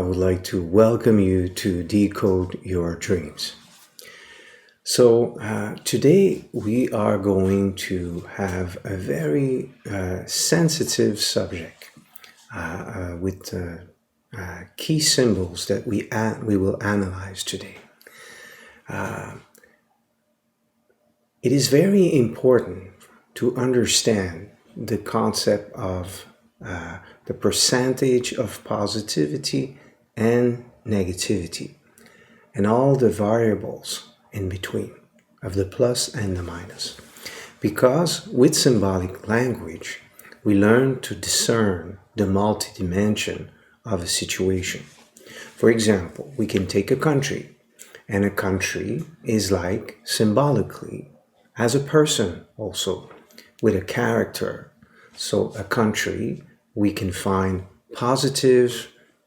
would like to welcome you to Decode Your Dreams. So today we are going to have a very sensitive subject with key symbols that we will analyze today. It is very important to understand the concept of the percentage of positivity and negativity and all the variables in between of the plus and the minus. Because with symbolic language, we learn to discern the multidimension of a situation. For example, we can take a country, and a country is like symbolically as a person also with a character. So a country, we can find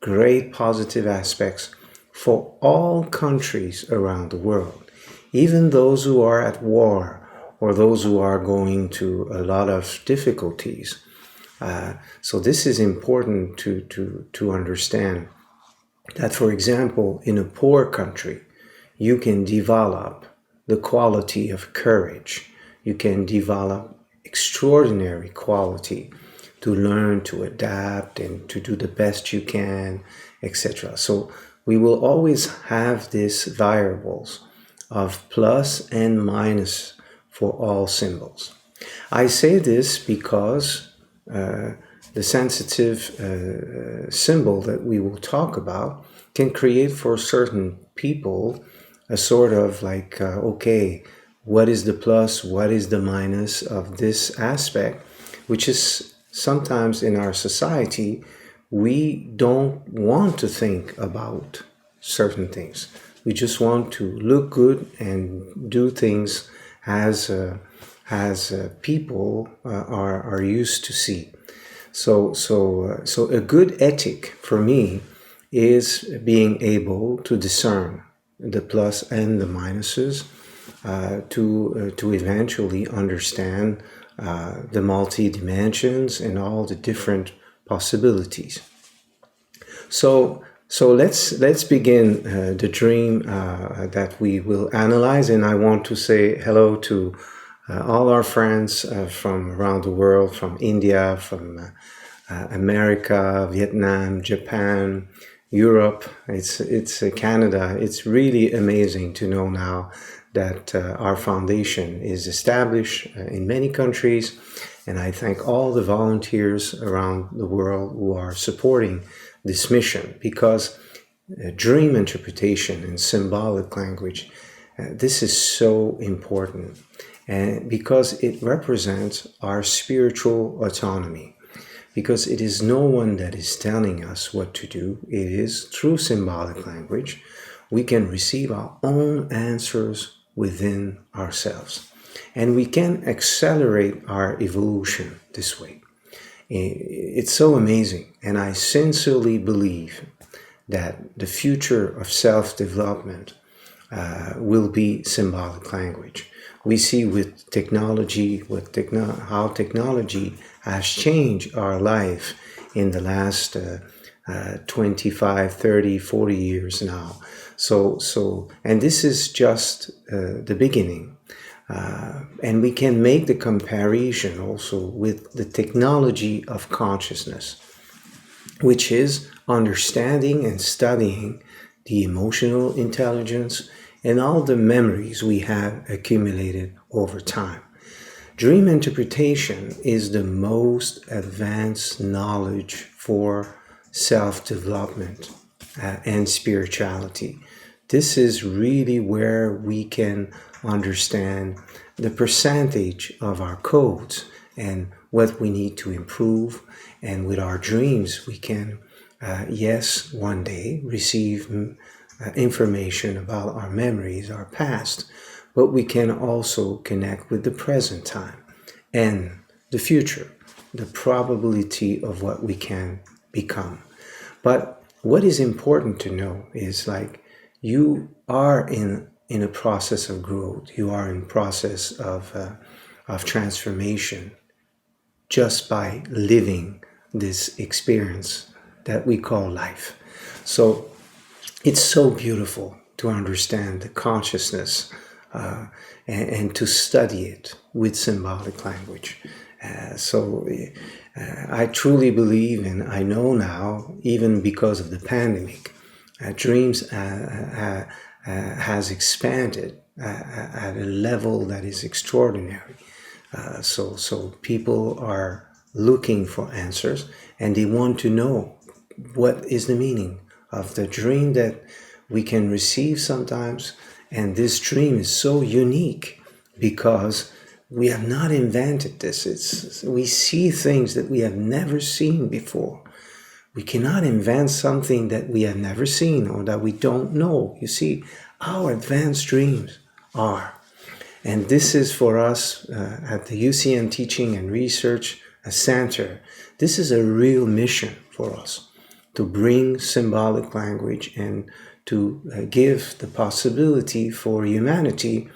great positive aspects for all countries around the world, even those who are at war or those who are going to a lot of difficulties. So this is important to understand that, for example, in a poor country, you can develop the quality of courage. You can develop extraordinary quality to learn to adapt and to do the best you can, etc. So we will always have these variables of plus and minus for all symbols. I say this because the sensitive symbol that we will talk about can create for certain people a sort of like, okay, what is the plus, what is the minus of this aspect, which is sometimes in our society, we don't want to think about certain things. We just want to look good and do things as people are used to see. So a good ethic for me is being able to discern the plus and the minuses to eventually understand the multi-dimensions and all the different possibilities. So let's begin the dream that we will analyze, and I want to say hello to all our friends from around the world, from India, from America, Vietnam, Japan, Europe, it's Canada. It's really amazing to know now that our foundation is established in many countries, and I thank all the volunteers around the world who are supporting this mission, because dream interpretation and symbolic language, this is so important, and because it represents our spiritual autonomy. Because it is no one that is telling us what to do. It is through symbolic language we can receive our own answers within ourselves. And we can accelerate our evolution this way. It's so amazing. And I sincerely believe that the future of self-development will be symbolic language. We see with technology, how technology has changed our life in the last 25, 30, 40 years now. And this is just the beginning. And we can make the comparison also with the technology of consciousness, which is understanding and studying the emotional intelligence and all the memories we have accumulated over time. Dream interpretation is the most advanced knowledge for self-development and spirituality. This is really where we can understand the percentage of our codes and what we need to improve. And with our dreams, we can, yes, one day receive information about our memories, our past, but we can also connect with the present time and the future, the probability of what we can become. But what is important to know is, like, you are in a process of growth. You are in process of transformation just by living this experience that we call life. So it's so beautiful to understand the consciousness and to study it with symbolic language. I truly believe, and I know now, even because of the pandemic, dreams has expanded at a level that is extraordinary. So people are looking for answers, and they want to know what is the meaning of the dream that we can receive sometimes. And this dream is so unique because we have not invented this. We see things that we have never seen before. We cannot invent something that we have never seen or that we don't know. You see, how advanced dreams are. And this is for us at the UCM Teaching and Research Center. This is a real mission for us, to bring symbolic language and to give the possibility for humanity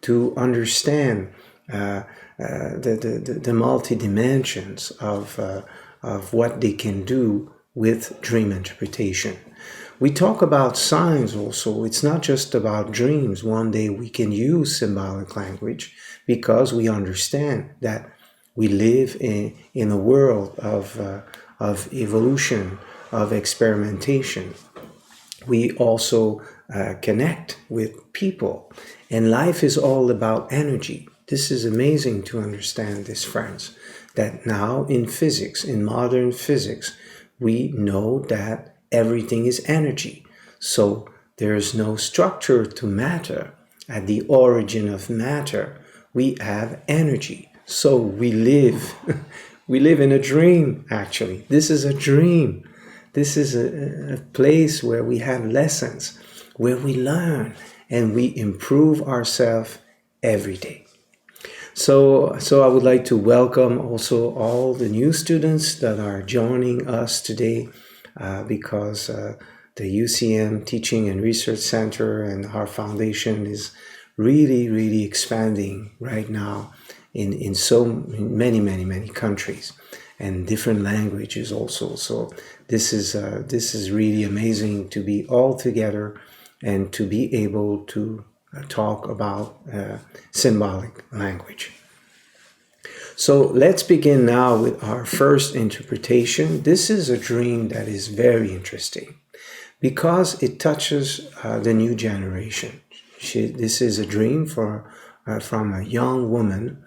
to understand the multi-dimensions of what they can do with dream interpretation. We talk about signs also. It's not just about dreams. One day we can use symbolic language because we understand that we live in a world of evolution, of experimentation. We also connect with people, and life is all about energy. This is amazing to understand this, friends, that now in physics, in modern physics, we know that everything is energy. So there is no structure to matter. At the origin of matter, we have energy. So we live in a dream, actually. This is a dream. This is a place where we have lessons, where we learn and we improve ourselves every day. So I would like to welcome also all the new students that are joining us today because the UCM Teaching and Research Center and our foundation is really expanding right now in so many countries and different languages also. So this is really amazing to be all together and to be able to talk about symbolic language. So let's begin now with our first interpretation. This is a dream that is very interesting because it touches the new generation. This is a dream from a young woman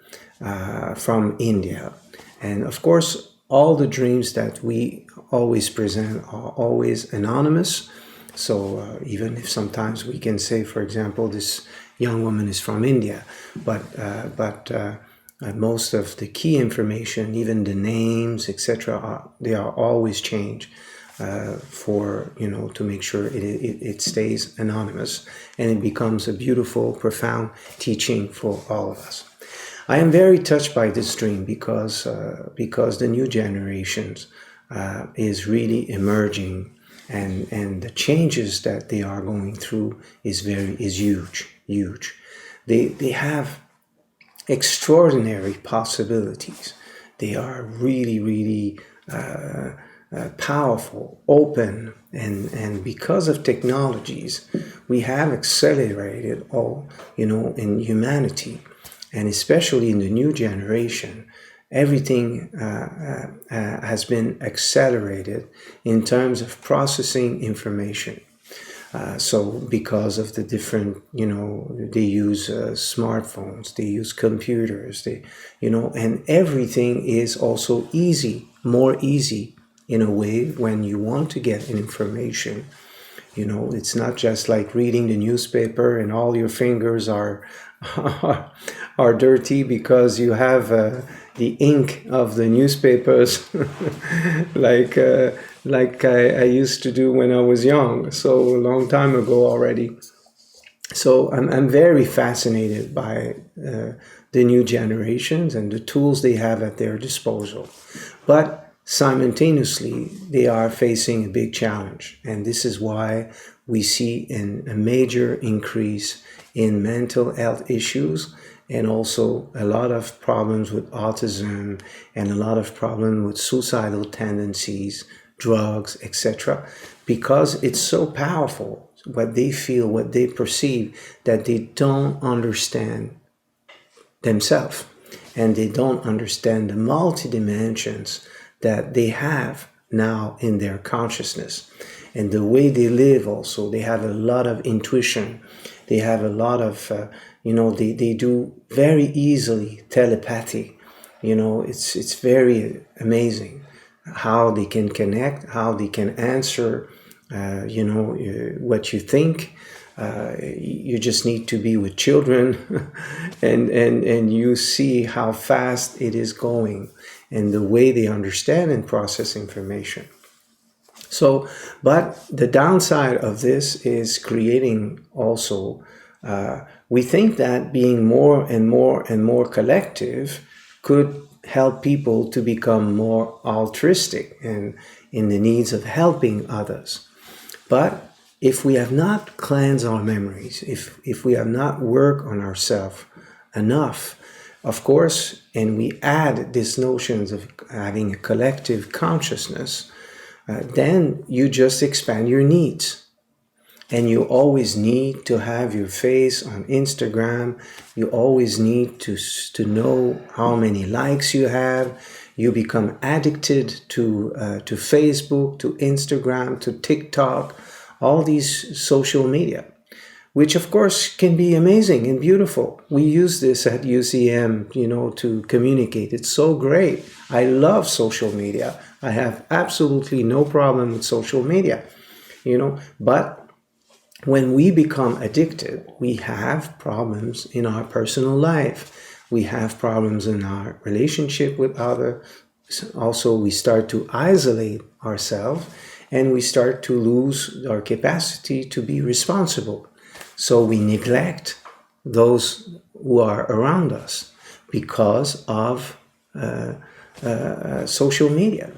from India. And of course, all the dreams that we always present are always anonymous. So even if sometimes we can say, for example, this young woman is from India, but most of the key information, even the names, etc., they are always changed for, to make sure it stays anonymous and it becomes a beautiful, profound teaching for all of us. I am very touched by this dream because the new generations is really emerging, and the changes that they are going through is huge. They have extraordinary possibilities. They are really powerful, open, and because of technologies, we have accelerated all in humanity. And especially in the new generation, everything has been accelerated in terms of processing information. So because of the different, they use smartphones, they use computers, and everything is also more easy in a way when you want to get information. It's not just like reading the newspaper and all your fingers are dirty because you have the ink of the newspapers like I used to do when I was young, so a long time ago already. So I'm very fascinated by the new generations and the tools they have at their disposal. But simultaneously, they are facing a big challenge. And this is why we see a major increase in mental health issues and also a lot of problems with autism and a lot of problems with suicidal tendencies, drugs, etc. because it's so powerful, what they feel, what they perceive, that they don't understand themselves, and they don't understand the multi-dimensions that they have now in their consciousness. And the way they live also, they have a lot of intuition. They have a lot of, they do very easily telepathy. It's very amazing how they can connect, how they can answer, what you think. You just need to be with children and you see how fast it is going and the way they understand and process information. So, but the downside of this is creating also, we think that being more and more and more collective could help people to become more altruistic and in the needs of helping others. But if we have not cleansed our memories, if we have not worked on ourselves enough, of course, and we add these notions of having a collective consciousness, then you just expand your needs. And you always need to have your face on Instagram. You always need to know how many likes you have. You become addicted to Facebook, to Instagram, to TikTok, all these social media, which of course can be amazing and beautiful. We use this at UCM, to communicate. It's so great. I love social media. I have absolutely no problem with social media, but when we become addicted, we have problems in our personal life. We have problems in our relationship with others. Also, we start to isolate ourselves and we start to lose our capacity to be responsible. So we neglect those who are around us because of social media.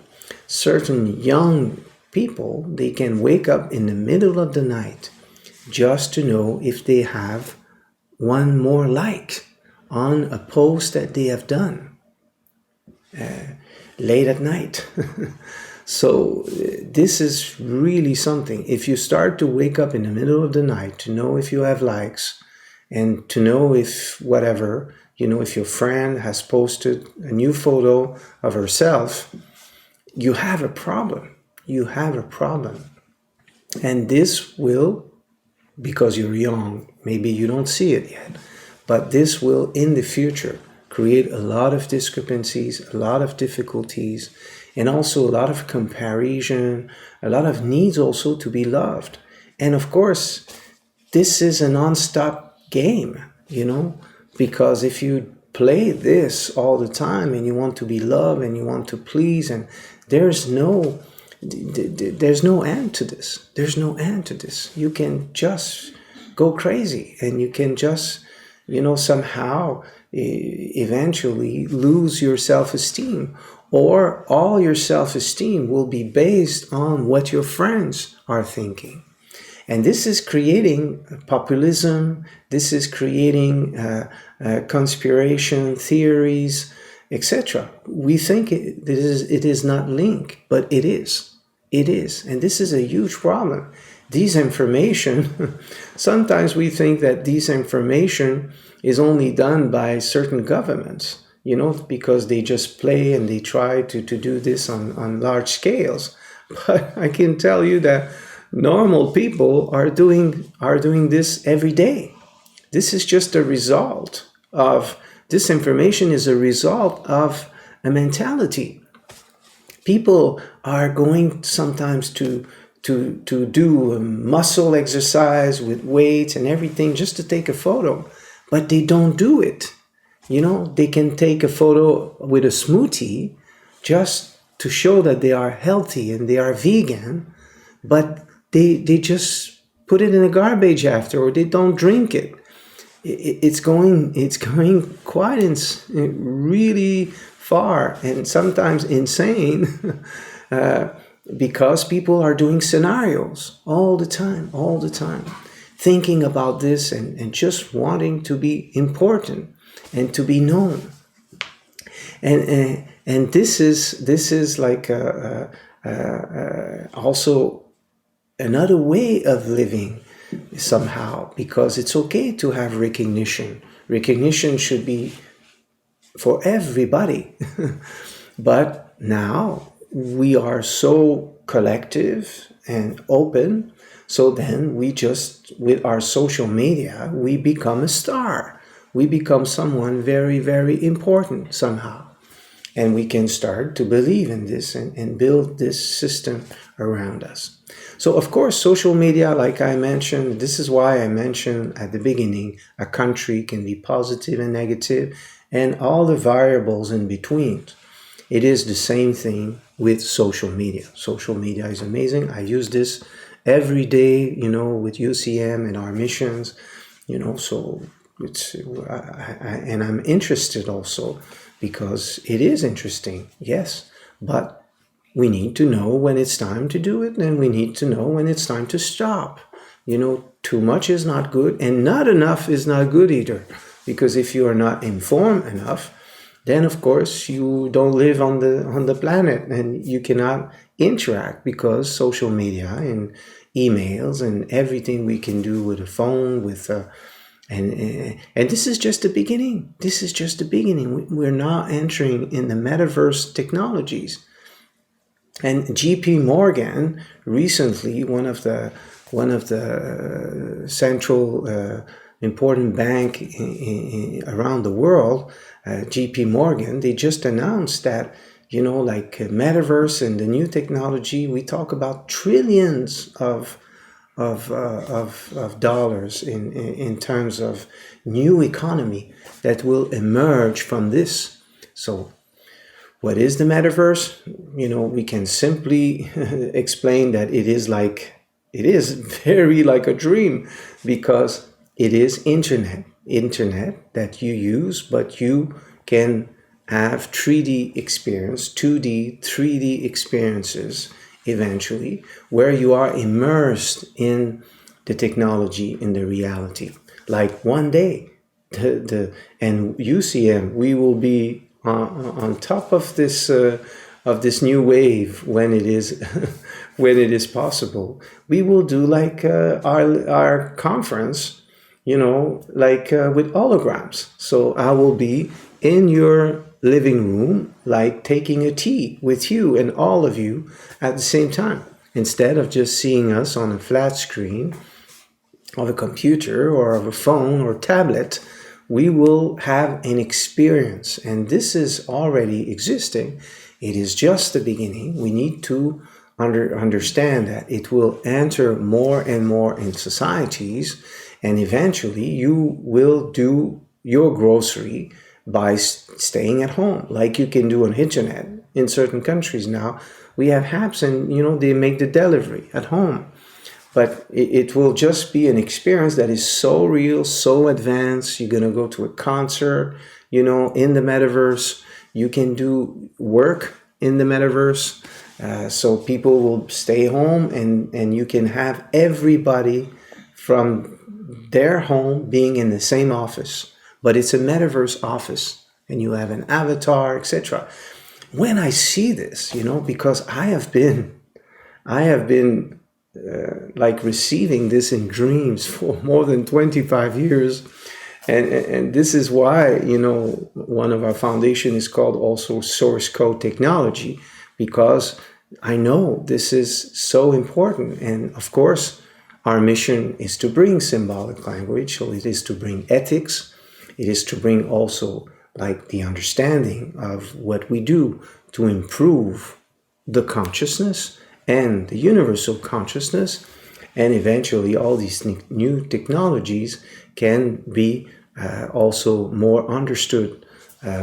Certain young people, they can wake up in the middle of the night just to know if they have one more like on a post that they have done late at night. So this is really something. If you start to wake up in the middle of the night to know if you have likes and to know if whatever, if your friend has posted a new photo of herself, you have a problem. You have a problem. And this will, because you're young, maybe you don't see it yet, but this will in the future create a lot of discrepancies, a lot of difficulties, and also a lot of comparison, a lot of needs also to be loved. And of course, this is a non-stop game, because if you play this all the time and you want to be loved and you want to please, and there's no end to this. There's no end to this. You can just go crazy and you can just, somehow eventually lose your self-esteem, or all your self-esteem will be based on what your friends are thinking. And this is creating populism. This is creating conspiracy theories, etc. We think it is not linked, but it is. It is. And this is a huge problem. These information, sometimes we think that this information is only done by certain governments, because they just play and they try to do this on large scales. But I can tell you that normal people are doing this every day. This is just a result of, this information is a result of a mentality. People are going sometimes to do a muscle exercise with weights and everything just to take a photo, but they don't do it. They can take a photo with a smoothie just to show that they are healthy and they are vegan, but they just put it in the garbage after, or they don't drink it. It's going quite really far and sometimes insane because people are doing scenarios all the time, thinking about this and just wanting to be important and to be known. And this is like also another way of living somehow, because it's okay to have recognition. Recognition should be for everybody. But now we are so collective and open, so then we just, with our social media, we become a star. We become someone very, very important somehow. And we can start to believe in this and build this system around us. So, of course, social media, like I mentioned, this is why I mentioned at the beginning, a country can be positive and negative, and all the variables in between. It is the same thing with social media. Social media is amazing. I use this every day, with UCM and our missions, so it's, and I'm interested also because it is interesting, yes, but we need to know when it's time to do it, and we need to know when it's time to stop. Too much is not good, and not enough is not good either, because if you are not informed enough, then of course you don't live on the planet, and you cannot interact, because social media and emails and everything we can do with a phone, with and this is just the beginning. This is just the beginning. We're now entering in the metaverse technologies. And J.P. Morgan recently, one of the central important bank around the world, J.P. Morgan, they just announced that, like metaverse and the new technology, we talk about trillions of dollars in terms of new economy that will emerge from this. So what is the metaverse? We can simply explain that it is very like a dream, because it is internet that you use, but you can have 3D experience, 2D, 3D experiences eventually, where you are immersed in the technology, in the reality. Like one day, and UCM, we will be on top of this new wave when it is when it is possible. We will do like our conference, with holograms. So I will be in your living room, like taking a tea with you and all of you at the same time, instead of just seeing us on a flat screen of a computer or of a phone or tablet. We will have an experience, and this is already existing. It is just the beginning. We need to understand that it will enter more and more in societies, and eventually you will do your grocery by staying at home, like you can do on internet. In certain countries now, we have apps, and they make the delivery at home. But it will just be an experience that is so real, so advanced. You're going to go to a concert, in the metaverse. You can do work in the metaverse. So people will stay home, and you can have everybody from their home being in the same office. But it's a metaverse office, and you have an avatar, etc. When I see this, because I have been like receiving this in dreams for more than 25 years. And this is why, one of our foundation is called also Source Code Technology, because I know this is so important. And of course, our mission is to bring symbolic language. So it is to bring ethics. It is to bring also like the understanding of what we do to improve the consciousness and the universal consciousness, and eventually all these new technologies can be also more understood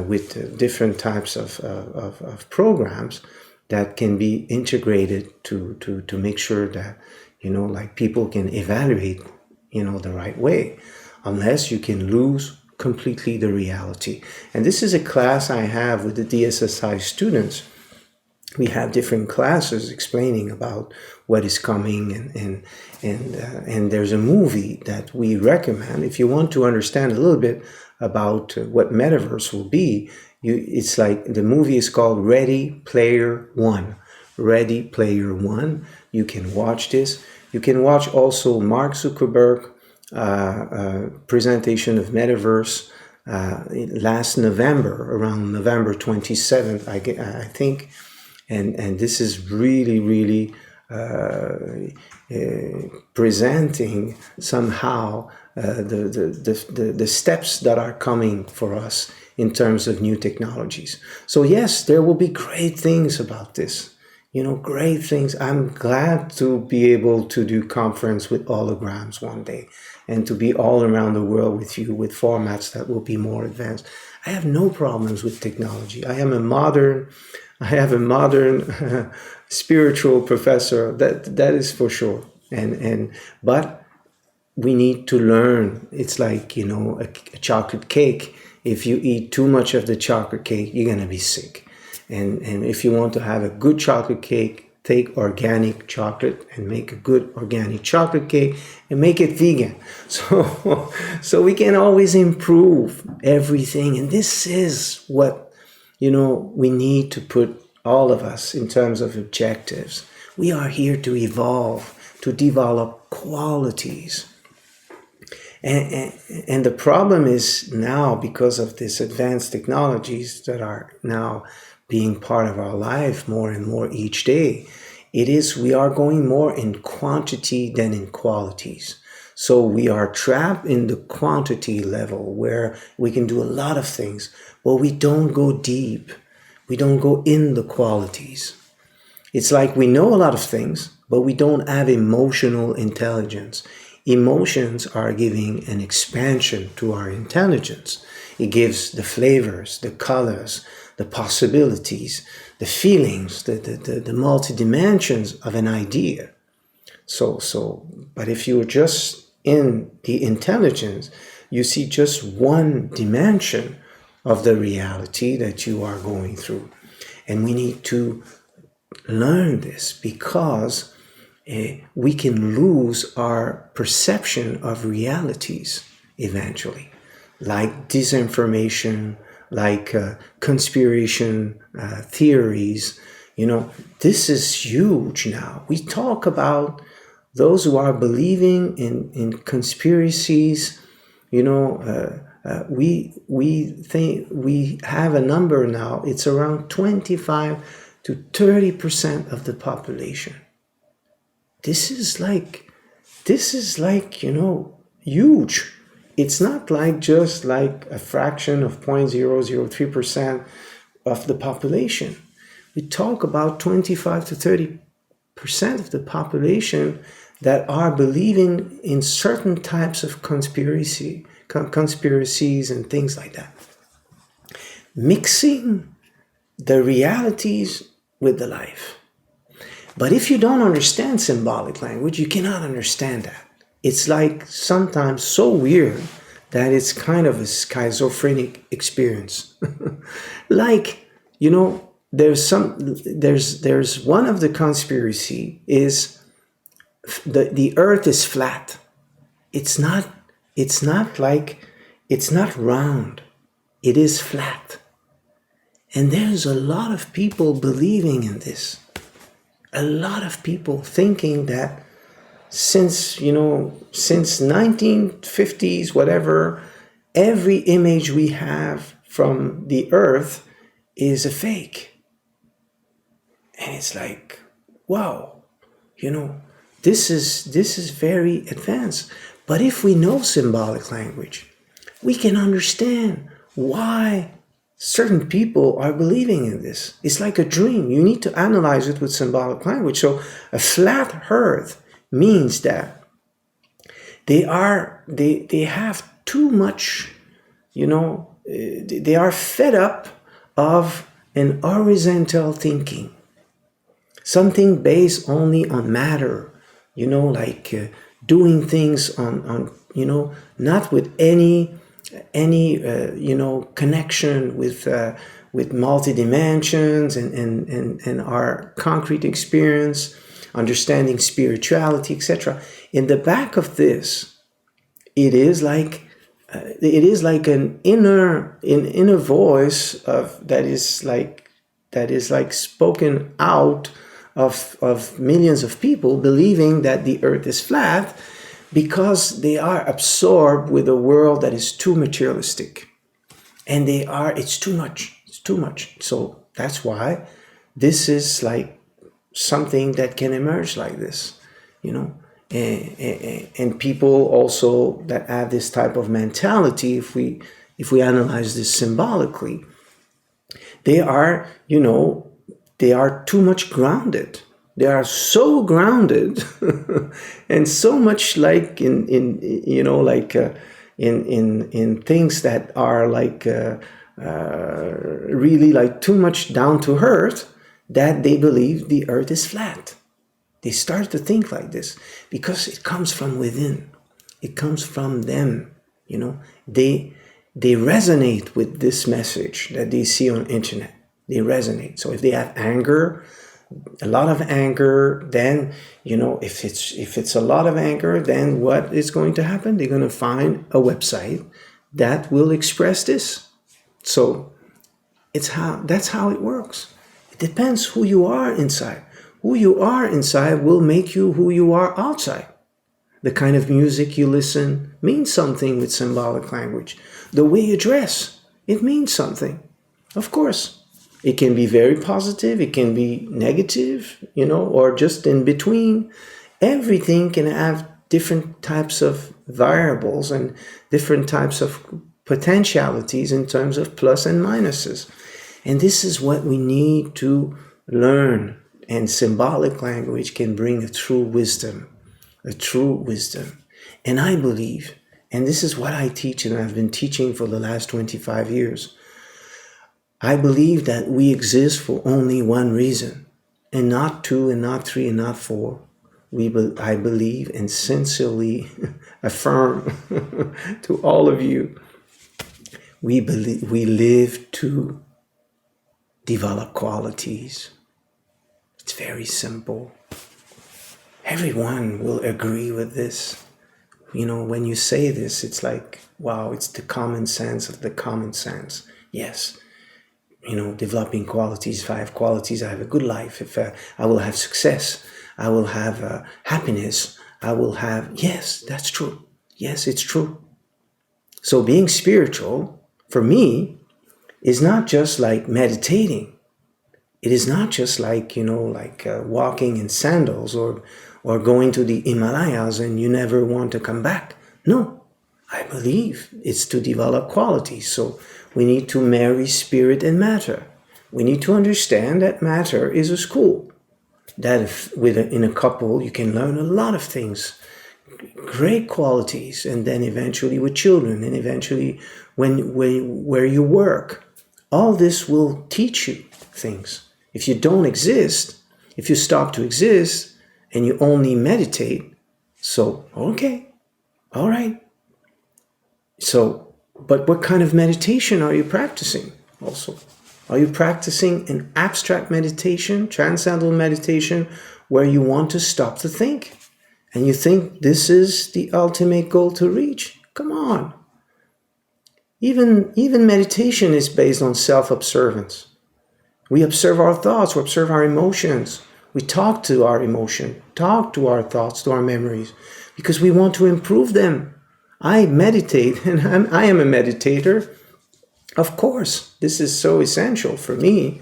with different types of programs that can be integrated to make sure that like people can evaluate the right way, unless you can lose completely the reality. And this is a class I have with the DSSI students. We have different classes explaining about what is coming, and there's a movie that we recommend if you want to understand a little bit about what metaverse will be. It's like the movie is called Ready Player One. Ready Player One. You can watch this. You can watch also Mark Zuckerberg presentation of Metaverse last November, around November 27th, I think. And this is really, really presenting somehow the steps that are coming for us in terms of new technologies. So yes, there will be great things about this. Great things. I'm glad to be able to do conference with holograms one day and to be all around the world with you with formats that will be more advanced. I have no problems with technology. I have a modern spiritual professor. That is for sure. But we need to learn. It's like, a chocolate cake. If you eat too much of the chocolate cake, you're going to be sick. And if you want to have a good chocolate cake, take organic chocolate and make a good organic chocolate cake and make it vegan. So we can always improve everything. And this is what, we need to put all of us in terms of objectives. We are here to evolve, to develop qualities. And the problem is now, because of these advanced technologies that are now being part of our life more and more each day, we are going more in quantity than in qualities. So we are trapped in the quantity level where we can do a lot of things, but we don't go deep. We don't go in the qualities. It's like we know a lot of things, but we don't have emotional intelligence. Emotions are giving an expansion to our intelligence. It gives the flavors, the colors, the possibilities, the feelings, the multi-dimensions of an idea. But if you're just in the intelligence, you see just one dimension of the reality that you are going through. And we need to learn this, because we can lose our perception of realities eventually, like disinformation, like conspiracy theories. This is huge now. We talk about those who are believing in conspiracies. We think we have a number now. It's around 25 to 30% of the population. This is like, huge. It's not like just like a fraction of 0.003% of the population. We talk about 25 to 30% of the population that are believing in certain types of conspiracies and things like that. Mixing the realities with the life. But if you don't understand symbolic language, you cannot understand that. It's like sometimes so weird that it's kind of a schizophrenic experience. Like, there's one of the conspiracy is the earth is flat. It's not round. It is flat. And there's a lot of people believing in this. A lot of people thinking that since 1950s, whatever, every image we have from the earth is a fake. And it's like, wow, this is very advanced. But if we know symbolic language, we can understand why certain people are believing in this. It's like a dream. You need to analyze it with symbolic language. So a flat earth means that they have too much, they are fed up of an horizontal thinking. Something based only on matter, like doing things on not with any connection with multi-dimensions and our concrete experience, understanding spirituality, etc. In the back of this, it is like an inner voice that is like spoken out of millions of people believing that the earth is flat because they are absorbed with a world that is too materialistic. And it's too much. It's too much. So that's why this is like something that can emerge like this, you know. And people also that have this type of mentality, if we analyze this symbolically, they are, you know, they are too much grounded. They are so grounded and so much like in you know, like in things that are like really like too much down to earth, that they believe the earth is flat. They start to think like this because it comes from within. It comes from them, you know. They resonate with this message that they see on internet. They resonate. So if they have anger, a lot of anger, then, you know, if it's a lot of anger, then what is going to happen? They're going to find a website that will express this. So that's how it works. It depends who you are inside. Who you are inside will make you who you are outside. The kind of music you listen means something with symbolic language. The way you dress, it means something. Of course, it can be very positive, it can be negative, you know, or just in between. Everything can have different types of variables and different types of potentialities in terms of plus and minuses. And this is what we need to learn. And symbolic language can bring a true wisdom. And I believe, and this is what I teach, and I've been teaching for the last 25 years, I believe that we exist for only one reason, and not two, and not three, and not four. I believe and sincerely affirm to all of you, we live to develop qualities. It's very simple. Everyone will agree with this. You know, when you say this, it's like, wow, it's the common sense of the common sense. Yes, you know, developing qualities. If I have qualities, I have a good life. If I will have success, I will have happiness. I will have, yes, that's true. Yes, it's true. So being spiritual, for me, is not just like meditating. It is not just like, you know, like walking in sandals or going to the Himalayas and you never want to come back. No, I believe it's to develop qualities. So we need to marry spirit and matter. We need to understand that matter is a school. That in a couple, you can learn a lot of things, great qualities, and then eventually with children, and eventually where you work. All this will teach you things. If you don't exist, if you stop to exist and you only meditate, so, okay, all right. So, but what kind of meditation are you practicing also? Are you practicing an abstract meditation, transcendental meditation, where you want to stop to think? And you think this is the ultimate goal to reach? Come on. Even meditation is based on self-observance. We observe our thoughts, we observe our emotions. We talk to our emotion, talk to our thoughts, to our memories, because we want to improve them. I meditate, and I am a meditator. Of course, this is so essential for me.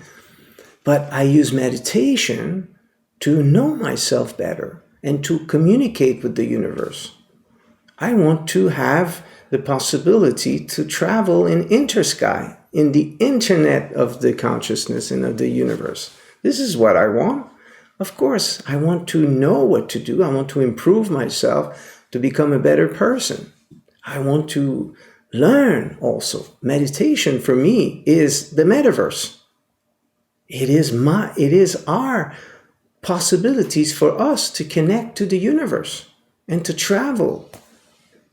But I use meditation to know myself better and to communicate with the universe. I want to have the possibility to travel in intersky, in the internet of the consciousness and of the universe. This is what I want. Of course, I want to know what to do. I want to improve myself to become a better person. I want to learn also. Meditation for me is the metaverse. It is our possibilities for us to connect to the universe and to travel.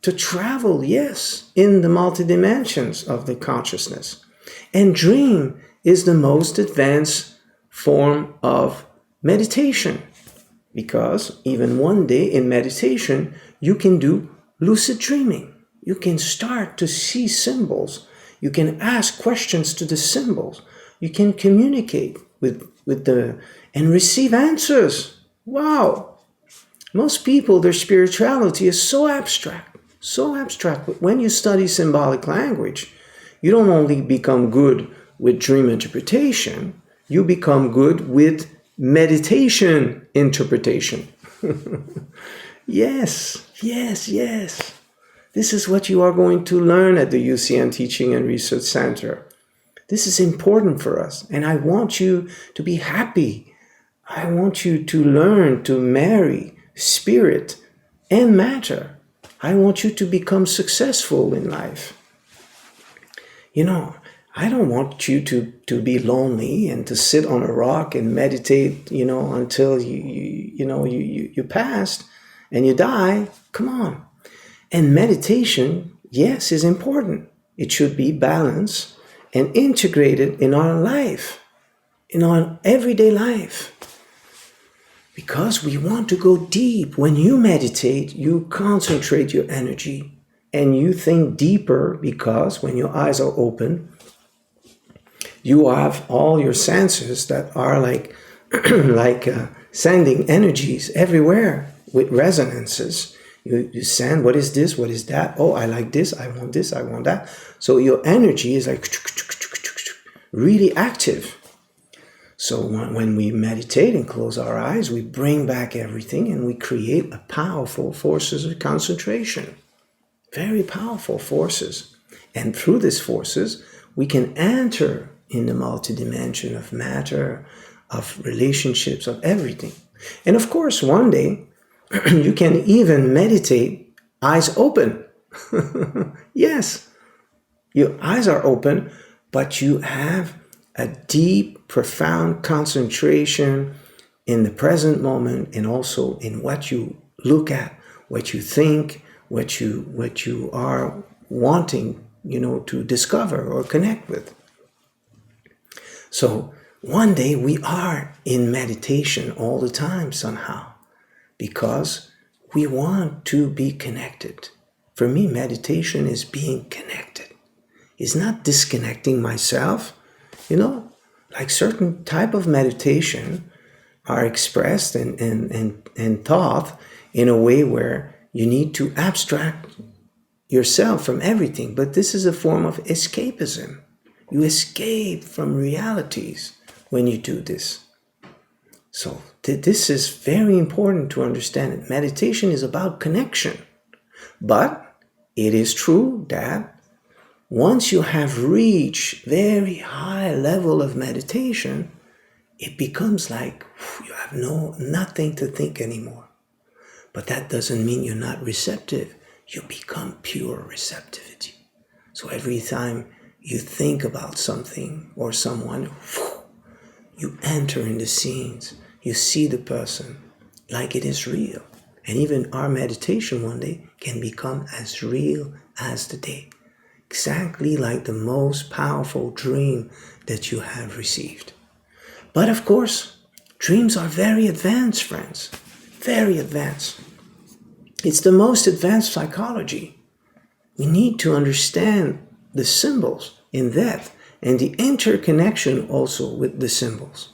To travel, yes, in the multidimensions of the consciousness. And dream is the most advanced form of meditation, because even one day in meditation, you can do lucid dreaming. You can start to see symbols. You can ask questions to the symbols. You can communicate with the and receive answers. Wow. Most people, their spirituality is so abstract, so abstract. But when you study symbolic language, you don't only become good with dream interpretation, you become good with meditation interpretation. Yes, yes, yes. This is what you are going to learn at the UCN Teaching and Research Center. This is important for us, and I want you to be happy. I want you to learn to marry spirit and matter. I want you to become successful in life. You know, I don't want you to be lonely and to sit on a rock and meditate, until you passed and you die. Come on. And meditation, yes, is important. It should be balanced and integrated in our life, in our everyday life. Because we want to go deep. When you meditate, you concentrate your energy and you think deeper, because when your eyes are open, you have all your senses that are like sending energies everywhere with resonances. You send, what is this? What is that? Oh, I like this. I want this. I want that. So your energy is like really active. So when we meditate and close our eyes, we bring back everything and we create a powerful forces of concentration. Very powerful forces. And through these forces, we can enter in the multidimension of matter, of relationships, of everything. And of course, one day, you can even meditate eyes open. Yes, your eyes are open, but you have a deep, profound concentration in the present moment, and also in what you look at, what you think, what you are wanting, to discover or connect with. So one day we are in meditation all the time somehow, because we want to be connected. For me, meditation is being connected. It's not disconnecting myself. Like certain type of meditation are expressed and taught in a way where you need to abstract yourself from everything. But this is a form of escapism. You escape from realities when you do this. So this is very important to understand it. Meditation is about connection. But it is true that once you have reached very high level of meditation, it becomes like you have nothing to think anymore. But that doesn't mean you're not receptive. You become pure receptivity. So every time you think about something or someone, you enter in the scenes. You see the person like it is real. And even our meditation one day can become as real as the day. Exactly like the most powerful dream that you have received. But of course, dreams are very advanced, friends. Very advanced. It's the most advanced psychology. We need to understand the symbols in that and the interconnection also with the symbols.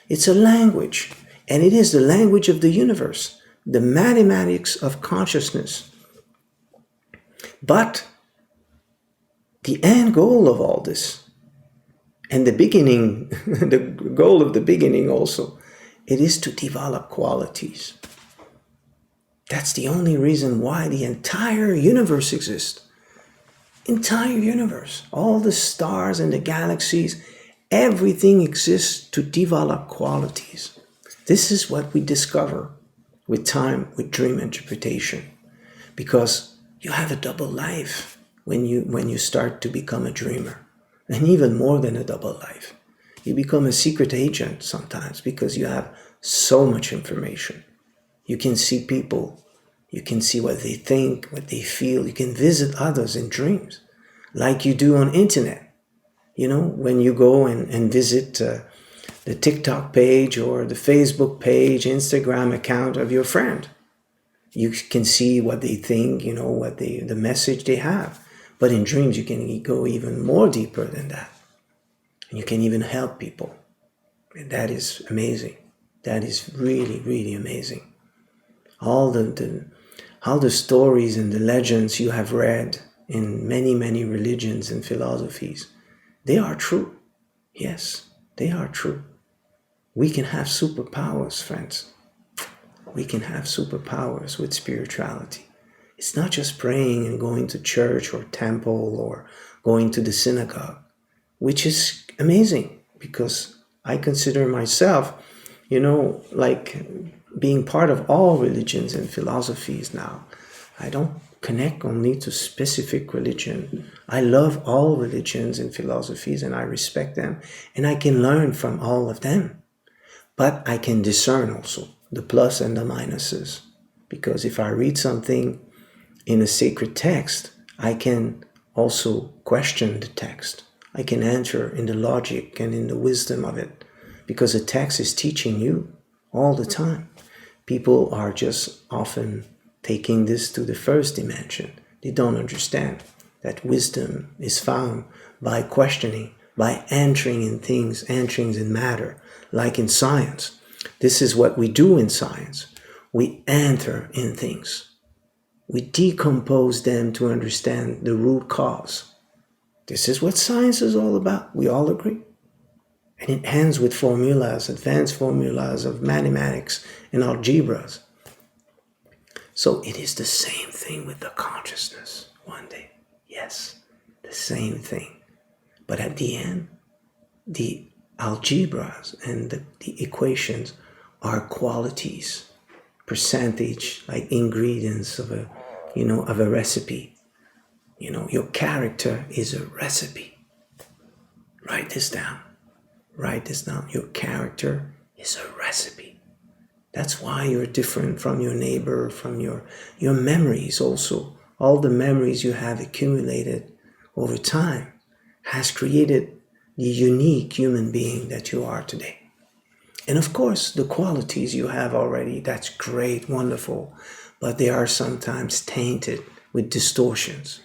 It's a language, and it is the language of the universe, the mathematics of consciousness. But the end goal of all this, and the beginning, the goal of the beginning also, it is to develop qualities. That's the only reason why the entire universe exists. Entire universe, all the stars and the galaxies, everything exists to develop qualities. This is what we discover with time, with dream interpretation. Because you have a double life when you start to become a dreamer. And even more than a double life. You become a secret agent sometimes because you have so much information. You can see people. You can see what they think, what they feel. You can visit others in dreams like you do on internet. When you go and visit the TikTok page or the Facebook page, Instagram account of your friend. You can see what they think, what the message they have. But in dreams, you can go even more deeper than that. And you can even help people. And that is amazing. That is really, really amazing. All how the stories and the legends you have read in many, many religions and philosophies, they are true. Yes, they are true. We can have superpowers, friends. We can have superpowers with spirituality. It's not just praying and going to church or temple or going to the synagogue, which is amazing because I consider myself, like being part of all religions and philosophies now. I don't connect only to specific religion. I love all religions and philosophies and I respect them and I can learn from all of them. But I can discern also the plus and the minuses. Because if I read something in a sacred text, I can also question the text. I can enter in the logic and in the wisdom of it. Because the text is teaching you all the time. People are just often taking this to the first dimension. They don't understand that wisdom is found by questioning, by entering in things, entering in matter, like in science. This is what we do in science. We enter in things. We decompose them to understand the root cause. This is what science is all about. We all agree. And it ends with formulas, advanced formulas of mathematics and algebras. So it is the same thing with the consciousness one day. Yes, the same thing. But at the end, the algebras and the equations are qualities, percentage, like ingredients of a recipe. Your character is a recipe. Write this down. Write this down. Your character is a recipe. That's why you're different from your neighbor, from your memories also. All the memories you have accumulated over time has created the unique human being that you are today. And of course, the qualities you have already, that's great, wonderful, but they are sometimes tainted with distortions,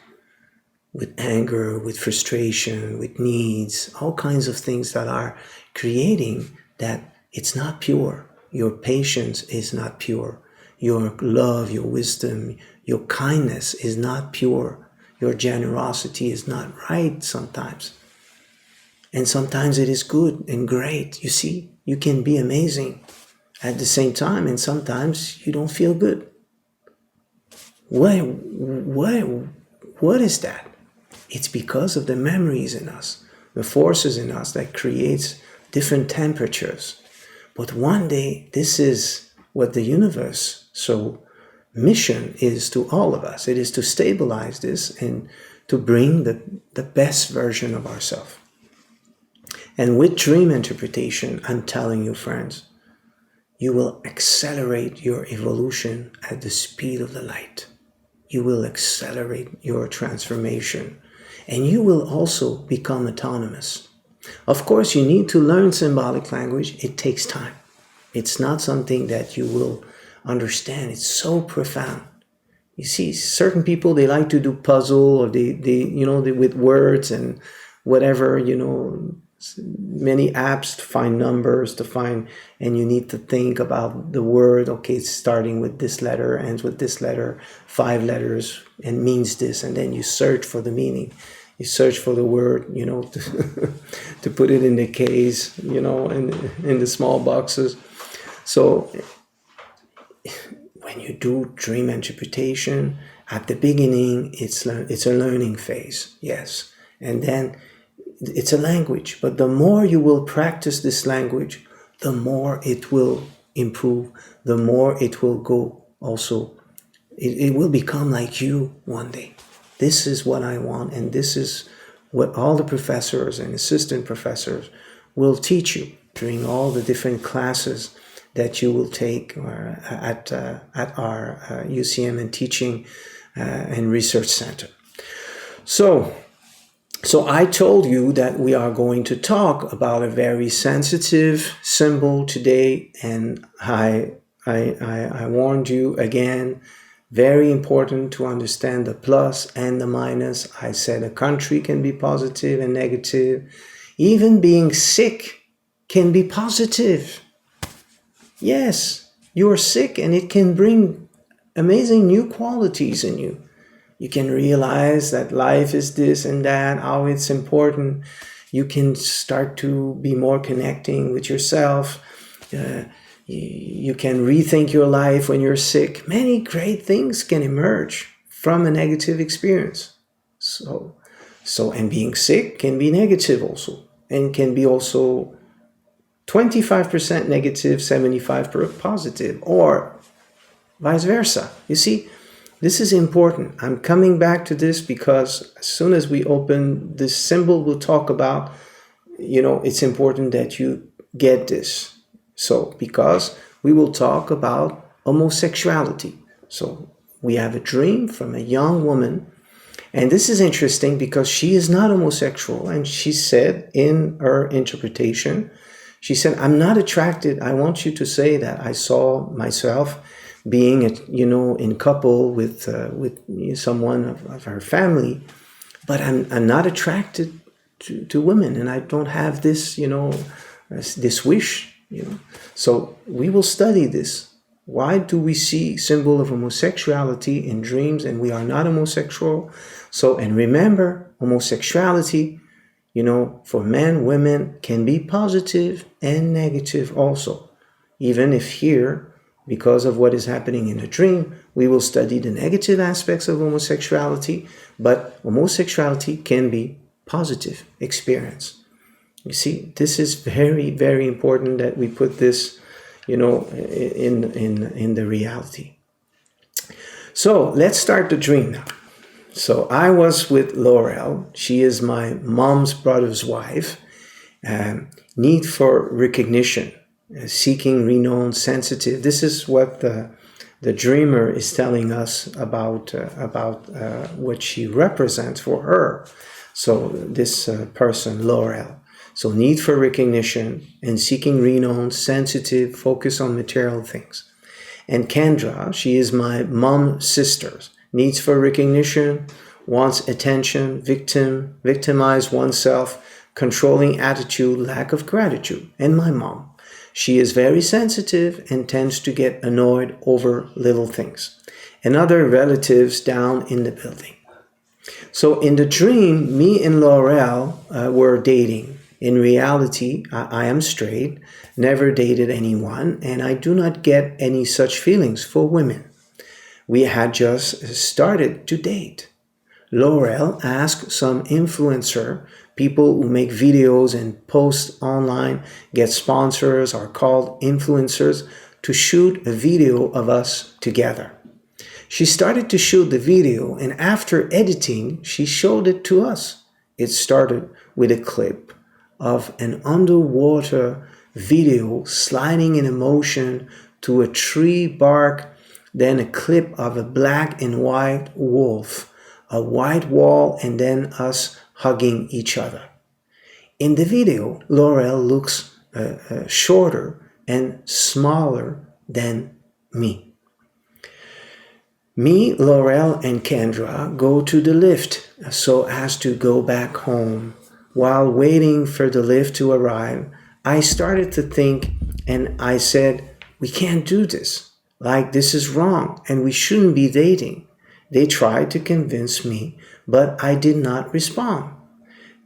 with anger, with frustration, with needs, all kinds of things that are creating that it's not pure. Your patience is not pure. Your love, your wisdom, your kindness is not pure. Your generosity is not right sometimes. And sometimes it is good and great. You see, you can be amazing at the same time, and sometimes you don't feel good. What is that? It's because of the memories in us, the forces in us that creates different temperatures. But one day, this is what the universe, so mission is to all of us. It is to stabilize this and to bring the best version of ourselves. And with dream interpretation, I'm telling you, friends, you will accelerate your evolution at the speed of the light. You will accelerate your transformation. And you will also become autonomous. Of course, you need to learn symbolic language. It takes time. It's not something that you will understand. It's so profound. You see, certain people, they like to do puzzle or they with words and whatever, many apps to find numbers, and you need to think about the word. Okay, it's starting with this letter, ends with this letter, 5 letters, and means this. And then you search for the meaning. You search for the word, to put it in the case, in the small boxes. So when you do dream interpretation, at the beginning, it's a learning phase, yes. And then it's a language. But the more you will practice this language, the more it will improve, the more it will go also. It will become like you one day. This is what I want, and this is what all the professors and assistant professors will teach you during all the different classes that you will take at our UCM and Teaching and Research Center. So I told you that we are going to talk about a very sensitive symbol today, and I warned you again. Very important to understand the plus and the minus. I said a country can be positive and negative. Even being sick can be positive. Yes, you are sick and it can bring amazing new qualities in you. You can realize that life is this and that, how it's important. You can start to be more connecting with yourself. You can rethink your life when you're sick. Many great things can emerge from a negative experience. And being sick can be negative also, and can be also 25% negative, 75% positive, or vice versa. You see, this is important. I'm coming back to this because as soon as we open this symbol we'll talk about, it's important that you get this. So, because we will talk about homosexuality. So, we have a dream from a young woman, and this is interesting because she is not homosexual, and she said in her interpretation, she said, I'm not attracted. I want you to say that I saw myself being, in couple with someone of her family, but I'm not attracted to women, and I don't have this, this wish, So we will study this. Why do we see symbol of homosexuality in dreams and we are not homosexual? So, and remember, homosexuality, for men, women can be positive and negative also. Even if here, because of what is happening in the dream, we will study the negative aspects of homosexuality, but homosexuality can be positive experience. You see, this is very, very important that we put this, in the reality. So let's start the dream now. So I was with Laurel. She is my mom's brother's wife. Need for recognition, seeking renown, sensitive. This is what the dreamer is telling us about what she represents for her. So this person, Laurel. So need for recognition and seeking renown, sensitive, focus on material things. And Kendra, she is my mom's sister. Needs for recognition, wants attention, victimize oneself, controlling attitude, lack of gratitude. And my mom, she is very sensitive and tends to get annoyed over little things. And other relatives down in the building. So in the dream, me and Laurel were dating. In reality, I am straight, never dated anyone, and I do not get any such feelings for women. We had just started to date. Laurel asked some influencer, people who make videos and post online, get sponsors, are called influencers, to shoot a video of us together. She started to shoot the video, and after editing, she showed it to us. It started with a clip of an underwater video sliding in motion to a tree bark, then a clip of a black and white wolf, a white wall, and then us hugging each other. In the video, Laurel looks shorter and smaller than me. Me, Laurel, and Kendra go to the lift so as to go back home. While waiting for the lift to arrive, I started to think, and I said, we can't do this. Like, this is wrong and we shouldn't be dating. They tried to convince me, but I did not respond.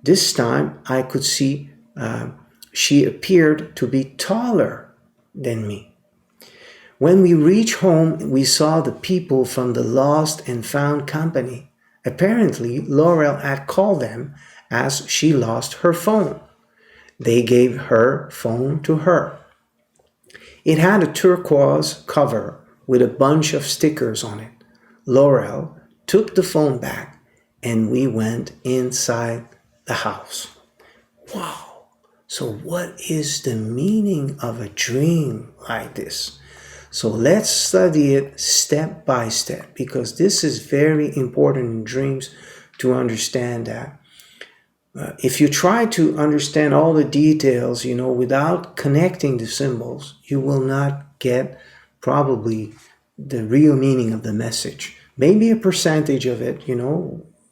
This time I could see she appeared to be taller than me. When we reached home, we saw the people from the Lost and Found company. Apparently, Laurel had called them as she lost her phone. They gave her phone to her. It had a turquoise cover with a bunch of stickers on it. Laurel took the phone back and we went inside the house. Wow! So what is the meaning of a dream like this? So let's study it step by step, because this is very important in dreams to understand that. If you try to understand all the details, without connecting the symbols, you will not get probably the real meaning of the message. Maybe a percentage of it,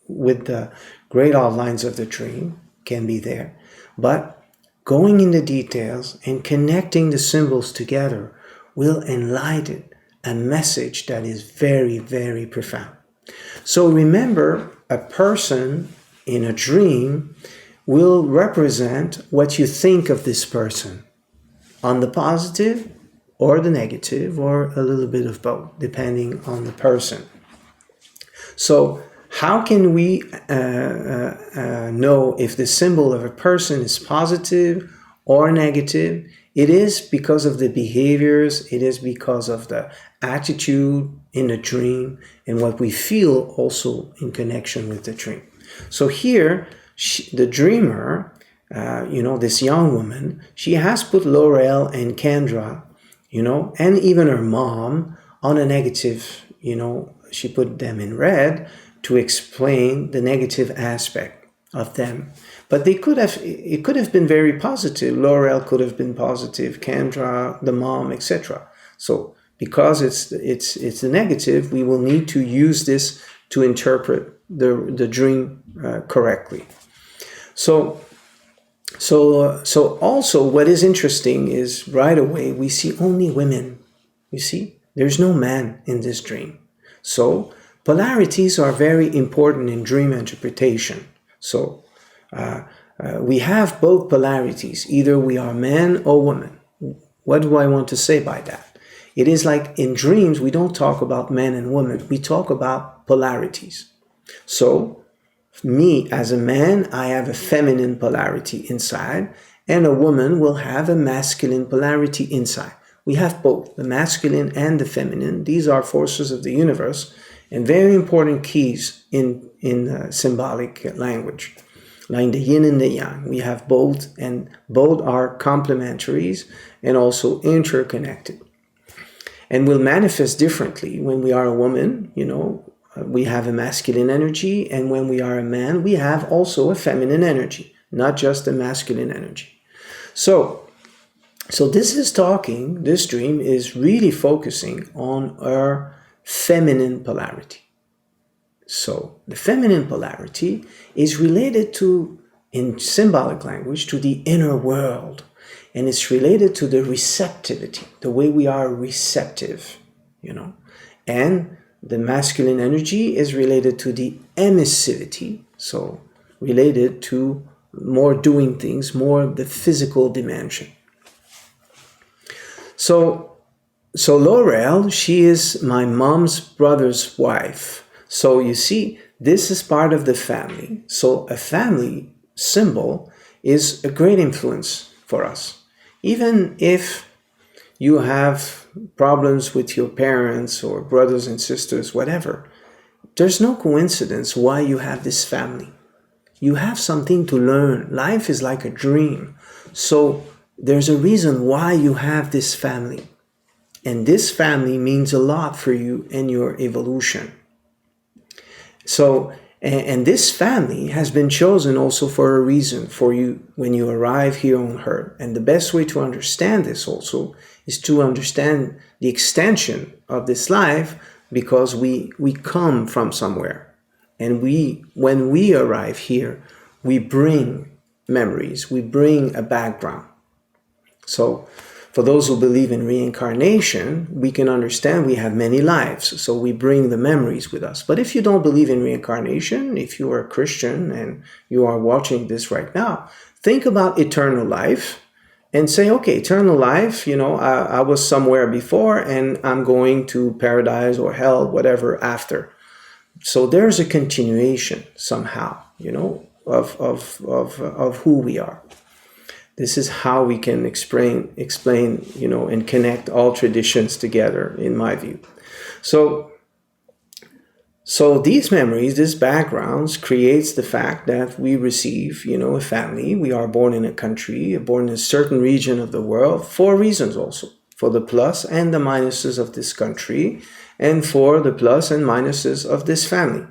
with the great outlines of the dream can be there. But going into details and connecting the symbols together will enlighten a message that is very, very profound. So remember, a person in a dream will represent what you think of this person, on the positive or the negative, or a little bit of both, depending on the person. So how can we know if the symbol of a person is positive or negative? It is because of the behaviors, it is because of the attitude in the dream, and what we feel also in connection with the dream. So here, the dreamer, this young woman, she has put Laurel and Kendra, and even her mom on a negative, she put them in red to explain the negative aspect of them. But it could have been very positive. Laurel could have been positive, Kendra, the mom, etc. So because it's the negative, we will need to use this to interpret the dream correctly. So also what is interesting is right away we see only women. You see, there's no man in this dream. So polarities are very important in dream interpretation. So we have both polarities. Either we are man or woman. What do I want to say by that? It is like in dreams, we don't talk about men and women. We talk about polarities. So me as a man, I have a feminine polarity inside, and a woman will have a masculine polarity inside. We have both, the masculine and the feminine. These are forces of the universe and very important keys in symbolic language. Like the yin and the yang, we have both, and both are complementaries and also interconnected. And will manifest differently. When we are a woman, we have a masculine energy, and when we are a man, we have also a feminine energy, not just a masculine energy. So this dream is really focusing on our feminine polarity. So the feminine polarity is related to, in symbolic language, to the inner world. And it's related to the receptivity, the way we are receptive, And the masculine energy is related to the emissivity, so related to more doing things, more the physical dimension. So Laurel, she is my mom's brother's wife. So you see, this is part of the family. So a family symbol is a great influence for us. Even if you have problems with your parents or brothers and sisters, whatever, there's no coincidence why you have this family. You have something to learn. Life is like a dream. So there's a reason why you have this family. And this family means a lot for you and your evolution. So, and this family has been chosen also for a reason for you when you arrive here on Earth. And the best way to understand this also is to understand the extension of this life, because we come from somewhere. And when we arrive here, we bring memories, we bring a background. So for those who believe in reincarnation, we can understand we have many lives, so we bring the memories with us. But if you don't believe in reincarnation, if you are a Christian and you are watching this right now, think about eternal life and say, okay, eternal life, I was somewhere before and I'm going to paradise or hell, whatever, after. So there's a continuation somehow, of who we are. This is how we can explain, and connect all traditions together, in my view. So these memories, these backgrounds creates the fact that we receive, a family. We are born in a country, born in a certain region of the world, for reasons also, for the plus and the minuses of this country, and for the plus and minuses of this family.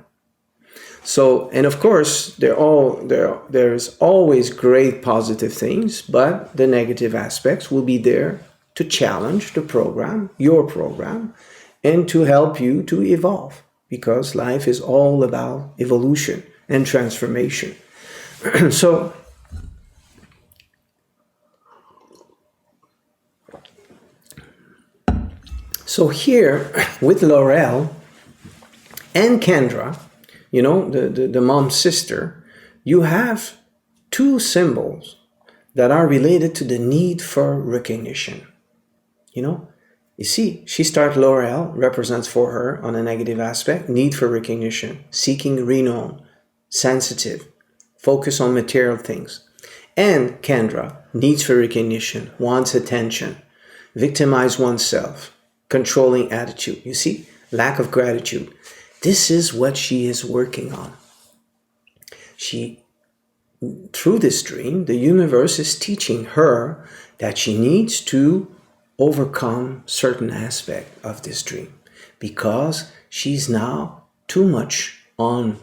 So, and of course, there's always great positive things, but the negative aspects will be there to challenge the program, your program, and to help you to evolve, because life is all about evolution and transformation. So So here with Laurel and Kendra, you know, the mom's sister, you have two symbols that are related to the need for recognition. You know, you see, she starts Laurel represents for her on a negative aspect, need for recognition, seeking renown, sensitive, focus on material things. And Kendra, needs for recognition, wants attention, victimize oneself, controlling attitude. You see, lack of gratitude. This is what she is working on. Through this dream, the universe is teaching her that she needs to overcome certain aspect of this dream because she's now too much on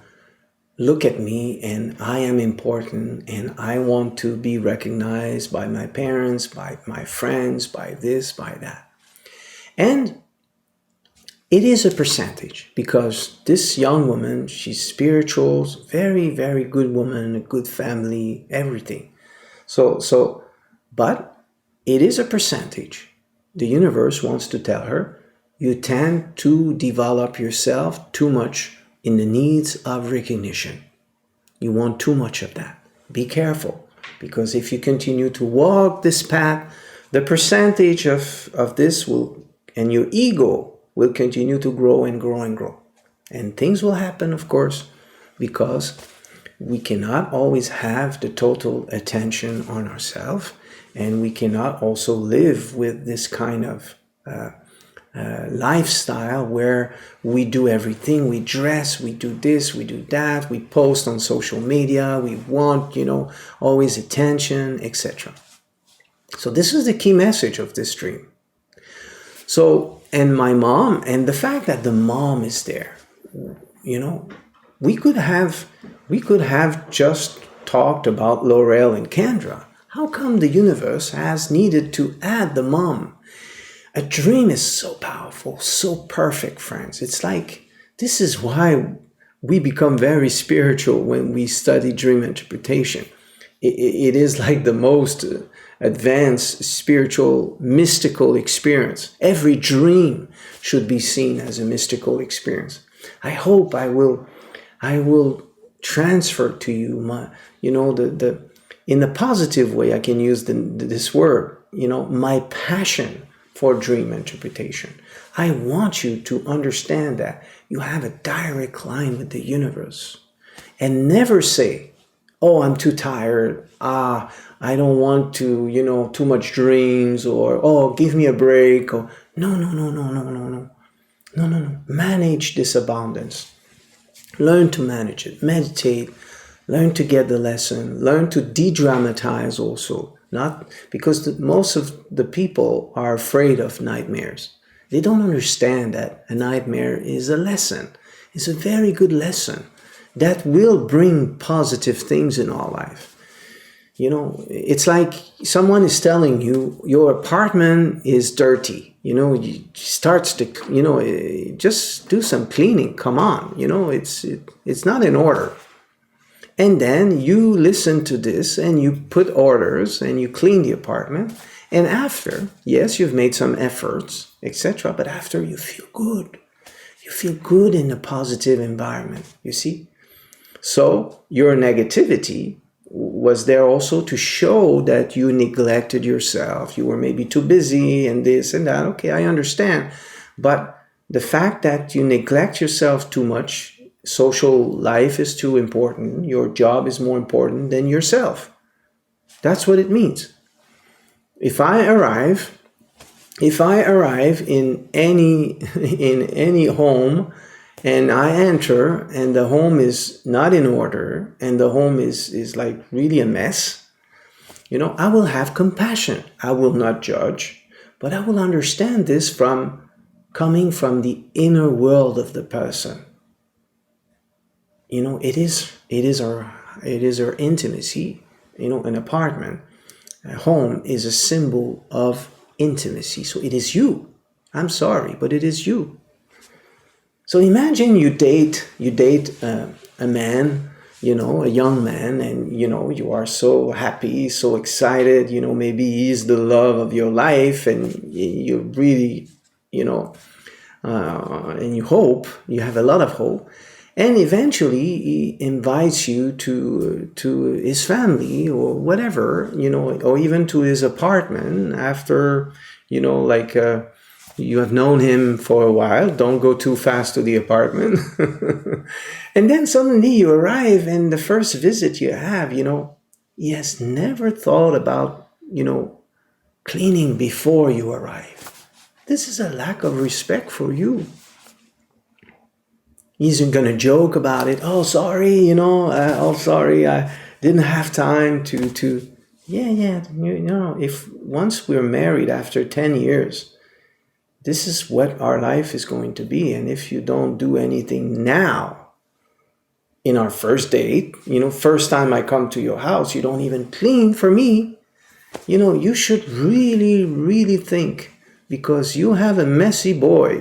look at me and I am important and I want to be recognized by my parents, by my friends, by this, by that. And it is a percentage because this young woman, she's spiritual, very, very good woman, a good family, everything. But it is a percentage. The universe wants to tell her, you tend to develop yourself too much in the needs of recognition. You want too much of that. Be careful, because if you continue to walk this path, the percentage of this will, and your ego will continue to grow and grow and grow. And things will happen, of course, because we cannot always have the total attention on ourselves, and we cannot also live with this kind of lifestyle where we do everything. We dress, we do this, we do that, we post on social media, we want, always attention, etc. So this is the key message of this dream. So, and my mom, and the fact that the mom is there, we could have just talked about Laurel and Kendra. How come the universe has needed to add the mom? A dream is so powerful, so perfect, friends. It's like, this is why we become very spiritual when we study dream interpretation. It is like the most advanced spiritual, mystical experience. Every dream should be seen as a mystical experience. I hope I will transfer to you my, in a positive way, I can use this word, my passion for dream interpretation. I want you to understand that you have a direct line with the universe. And never say, oh, I'm too tired. I don't want to, too much dreams, or, oh, give me a break. Or, no. Manage this abundance. Learn to manage it. Meditate. Learn to get the lesson. Learn to de-dramatize also. Not because most of the people are afraid of nightmares. They don't understand that a nightmare is a lesson. It's a very good lesson that will bring positive things in our life. It's like someone is telling you your apartment is dirty. Just do some cleaning. Come on, it's not in order. And then you listen to this and you put orders and you clean the apartment. And after, yes, you've made some efforts, etc. But after, you feel good. You feel good in a positive environment, you see? So your negativity was there also to show that you neglected yourself. You were maybe too busy and this and that. Okay, I understand. But the fact that you neglect yourself too much, social life is too important, your job is more important than yourself. That's what it means. If I arrive in any home and I enter and the home is not in order and the home is like really a mess, I will have compassion. I will not judge, but I will understand this coming from the inner world of the person. It is our intimacy. An apartment, a home is a symbol of intimacy. So it is you. I'm sorry, but it is you. So imagine you date a man, a young man, and you are so happy, so excited. Maybe he's the love of your life, and you really, and you have a lot of hope. And eventually he invites you to his family or whatever, or even to his apartment after, you have known him for a while. Don't go too fast to the apartment. And then suddenly you arrive, and the first visit you have, he has never thought about, cleaning before you arrive. This is a lack of respect for you. He's going to joke about it. Oh, sorry, sorry, I didn't have time to. Yeah, if once we're married after 10 years, this is what our life is going to be. And if you don't do anything now, in our first date, first time I come to your house, you don't even clean for me, you should really, really think, because you have a messy boy,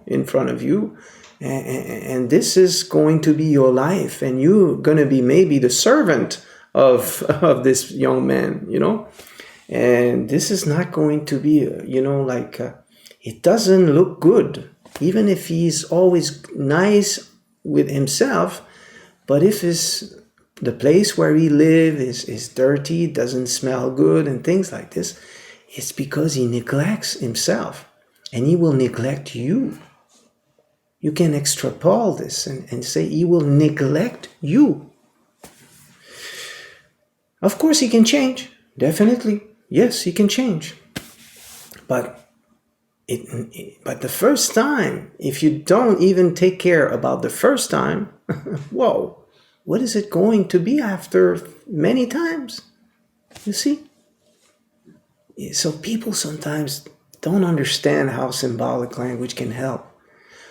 in front of you. And this is going to be your life, and you're going to be maybe the servant of this young man, and this is not going to be, it doesn't look good, even if he's always nice with himself. But if the place where he lives is dirty, doesn't smell good, and things like this, it's because he neglects himself, and he will neglect you. You can extrapolate this and say he will neglect you. Of course, he can change. Definitely. Yes, he can change. But the first time, if you don't even take care about the first time, whoa, what is it going to be after many times? You see? So people sometimes don't understand how symbolic language can help.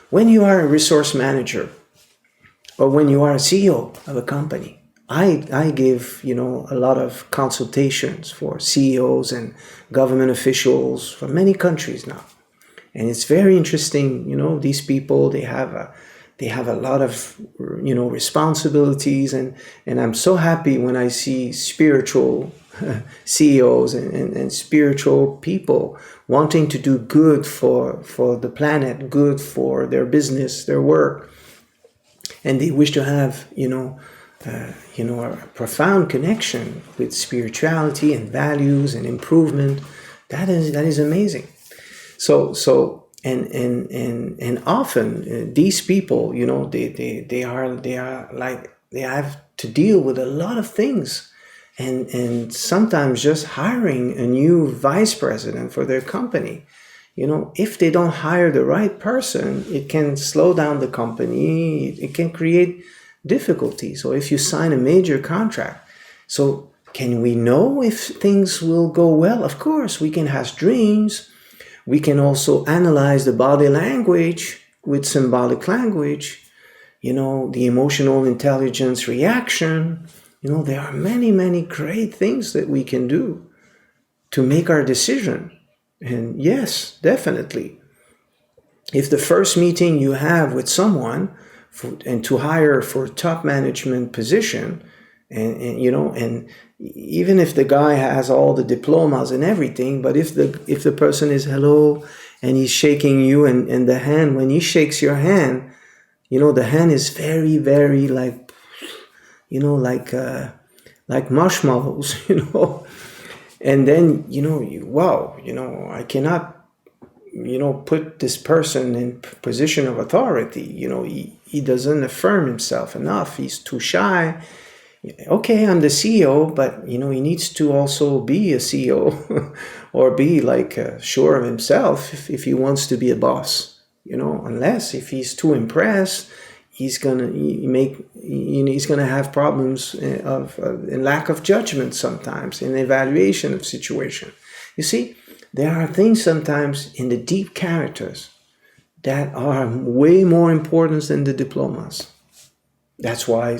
When you are a resource manager, or when you are a CEO of a company, I give, a lot of consultations for CEOs and government officials from many countries now. And it's very interesting, these people, they have a lot of, responsibilities. And I'm so happy when I see spiritual CEOs and spiritual people wanting to do good for the planet, good for their business, their work. And they wish to have, a profound connection with spirituality and values and improvement. That is amazing. So and often these people, they have to deal with a lot of things. And sometimes just hiring a new vice president for their company, if they don't hire the right person, it can slow down the company. It can create difficulties. So if you sign a major contract, so can we know if things will go well? Of course, we can have dreams. We can also analyze the body language with symbolic language, the emotional intelligence reaction. There are many, many great things that we can do to make our decision. And yes, definitely, if the first meeting you have with someone and to hire for a top management position, and even if the guy has all the diplomas and everything, but if the person is hello and he's shaking you and the hand, when he shakes your hand, the hand is very, very like marshmallows, and then, I cannot, put this person in position of authority. He doesn't affirm himself enough. He's too shy. Okay, I'm the CEO, but, he needs to also be a CEO or be sure of himself if he wants to be a boss, unless if he's too impressed, he's gonna have problems of lack of judgment sometimes in evaluation of situation. You see, there are things sometimes in the deep characters that are way more important than the diplomas. That's why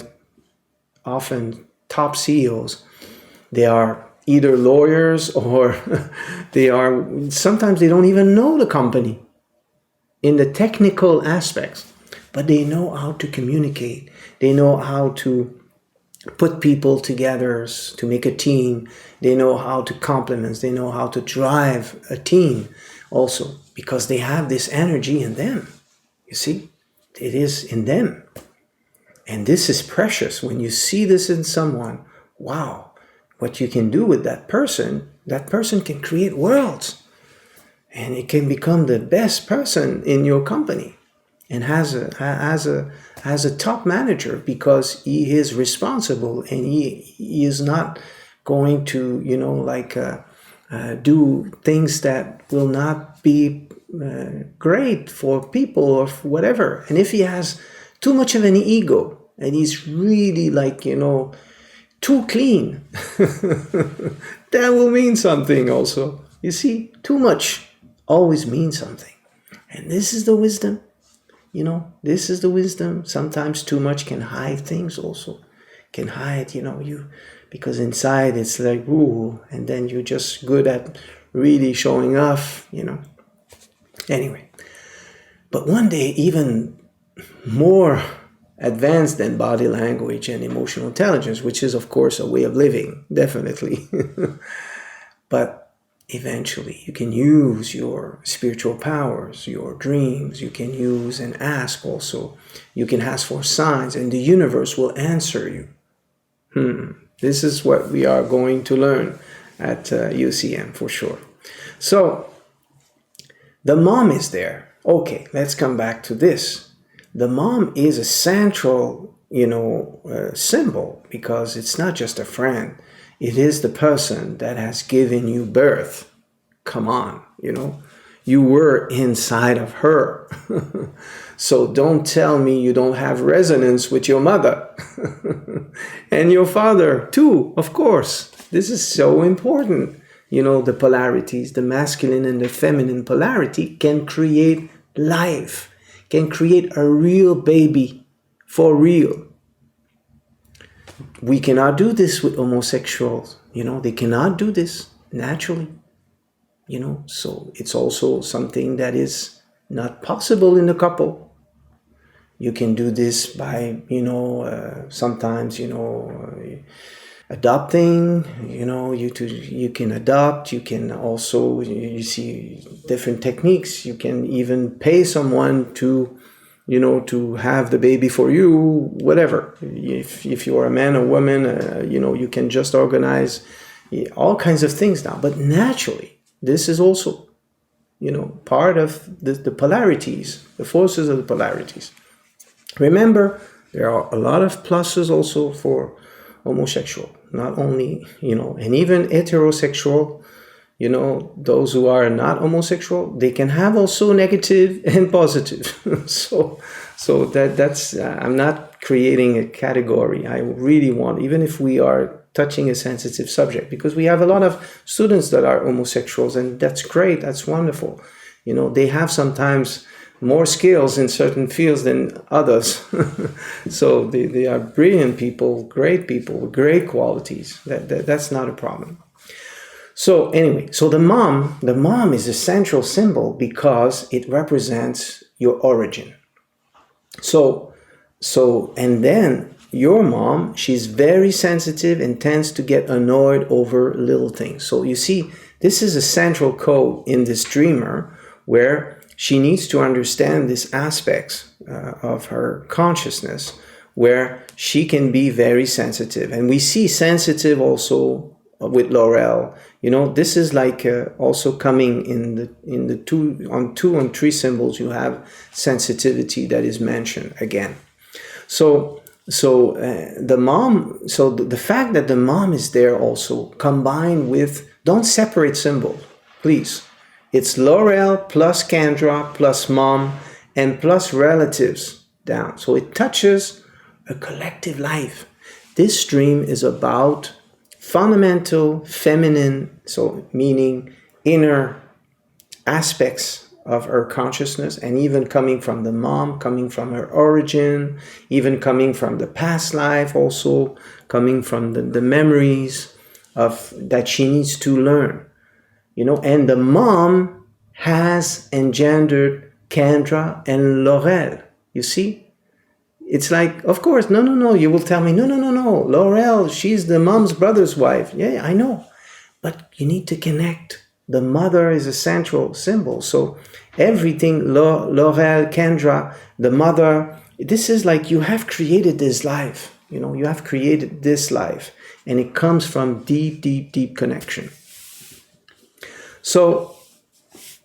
often top CEOs, they are either lawyers or sometimes they don't even know the company in the technical aspects. But they know how to communicate. They know how to put people together to make a team. They know how to complement. They know how to drive a team also, because they have this energy in them. You see, it is in them. And this is precious. When you see this in someone, wow, what you can do with that person can create worlds. And it can become the best person in your company and has a top manager, because he is responsible, and he is not going to, do things that will not be great for people or whatever. And if he has too much of an ego and he's really too clean, that will mean something also. You see, too much always means something. And this is the wisdom. This is the wisdom. Sometimes too much can hide things also. Can hide, because inside it's like, ooh, and then you're just good at really showing off, Anyway, but one day, even more advanced than body language and emotional intelligence, which is, of course, a way of living, definitely. But eventually, you can use your spiritual powers, your dreams. You can use and ask also. You can ask for signs, and the universe will answer you. This is what we are going to learn at UCM for sure. So, the mom is there. Okay, let's come back to this. The mom is a central, symbol, because it's not just a friend. It is the person that has given you birth. Come on, you were inside of her. So don't tell me you don't have resonance with your mother and your father too, of course. This is so important. The polarities, the masculine and the feminine polarity can create life, can create a real baby for real. We cannot do this with homosexuals. They cannot do this naturally. So it's also something that is not possible in a couple. You can do this by, sometimes, adopting, you can adopt. You can also, you see different techniques. You can even pay someone to, to have the baby for you, whatever. If you are a man or woman, you can just organize all kinds of things now. But naturally, this is also, part of the polarities, the forces of the polarities. Remember, there are a lot of pluses also for homosexual, not only, and even heterosexual, those who are not homosexual, they can have also negative and positive. so that's, I'm not creating a category. I really want, even if we are touching a sensitive subject, because we have a lot of students that are homosexuals, and that's great, that's wonderful. They have sometimes more skills in certain fields than others. So they are brilliant people with great qualities. That's not a problem. So anyway, so the mom is a central symbol because it represents your origin. So and then your mom, she's very sensitive and tends to get annoyed over little things. So you see, this is a central code in this dreamer, where she needs to understand these aspects of her consciousness, where she can be very sensitive. And we see sensitive also with Laurel. This is like also coming in the two and three symbols. You have sensitivity that is mentioned again. So the mom. So the fact that the mom is there also combined with, don't separate symbols, please. It's Laurel plus Kendra plus mom and plus relatives down. So it touches a collective life. This dream is about fundamental feminine, so meaning inner aspects of her consciousness, and even coming from the mom, coming from her origin, even coming from the past life, also coming from the memories of that she needs to learn. And the mom has engendered Kendra and Laurel. You see? It's like, of course, no. You will tell me, no. Laurel, she's the mom's brother's wife. Yeah, I know. But you need to connect The mother is a central symbol. So everything, Laurel, Kendra, the mother, this is like you have created this life. You have created this life. And it comes from deep, deep, deep connection. So,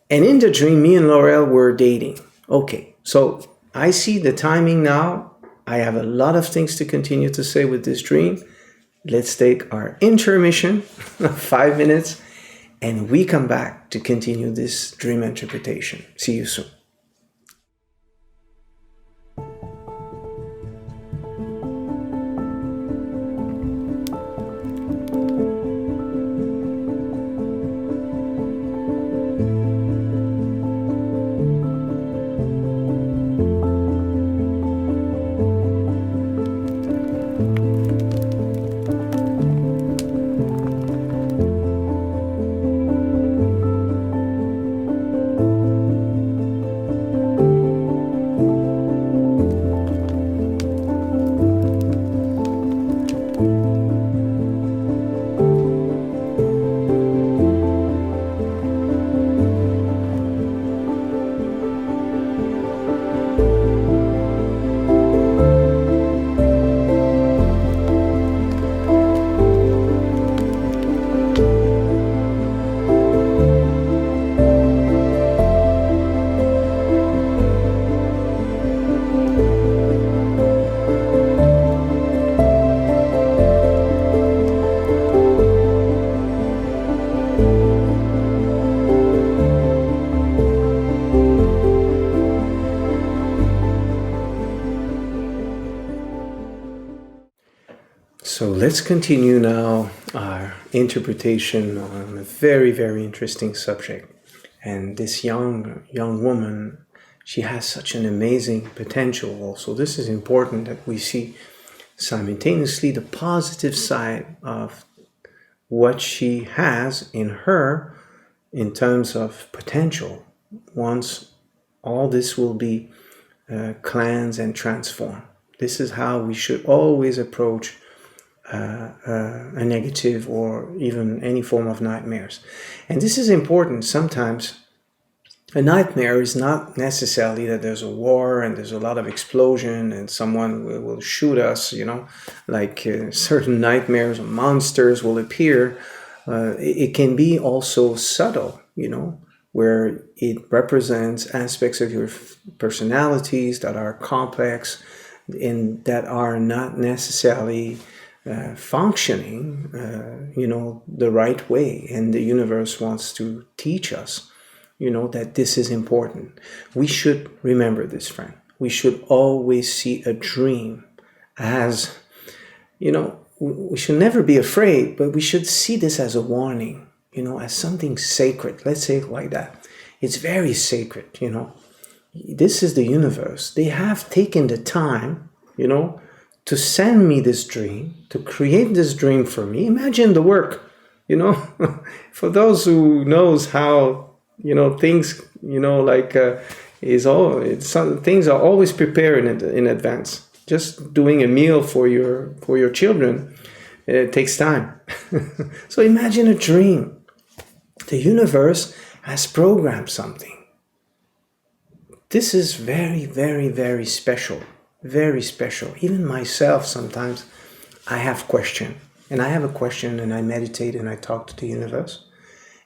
and in the dream, me and Laurel were dating. Okay, so I see the timing now. I have a lot of things to continue to say with this dream. Let's take our intermission, 5 minutes, and we come back to continue this dream interpretation. See you soon. So let's continue now our interpretation on a very, very interesting subject. And this young woman, she has such an amazing potential also. This is important that we see simultaneously the positive side of what she has in her in terms of potential once all this will be cleansed and transformed. This is how we should always approach a negative or even any form of nightmares. And this is important. Sometimes a nightmare is not necessarily that there's a war and there's a lot of explosion and someone will shoot us, like certain nightmares or monsters will appear. It can be also subtle, where it represents aspects of your personalities that are complex and that are not necessarily functioning, the right way. And the universe wants to teach us, that this is important. We should remember this, friend. We should always see a dream as, we should never be afraid, but we should see this as a warning, as something sacred. Let's say it like that. It's very sacred, This is the universe. They have taken the time, to send me this dream, to create this dream for me. Imagine the work, for those who knows how, things, things are always prepared in advance. Just doing a meal for your children, it takes time. So imagine a dream. The universe has programmed something. This is very, very, very special. Very special. Even myself, sometimes I have question. And I have a question and I meditate and I talk to the universe.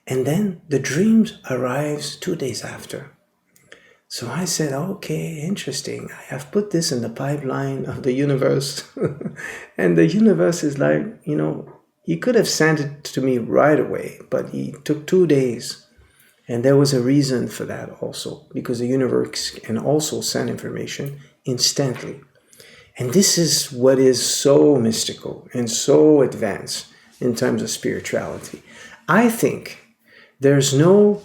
And then the dreams arrives 2 days after. So I said, okay, interesting. I have put this in the pipeline of the universe. And the universe is like, he could have sent it to me right away, but he took 2 days. And there was a reason for that also, because the universe can also send information instantly. And this is what is so mystical and so advanced in terms of spirituality. I think there's no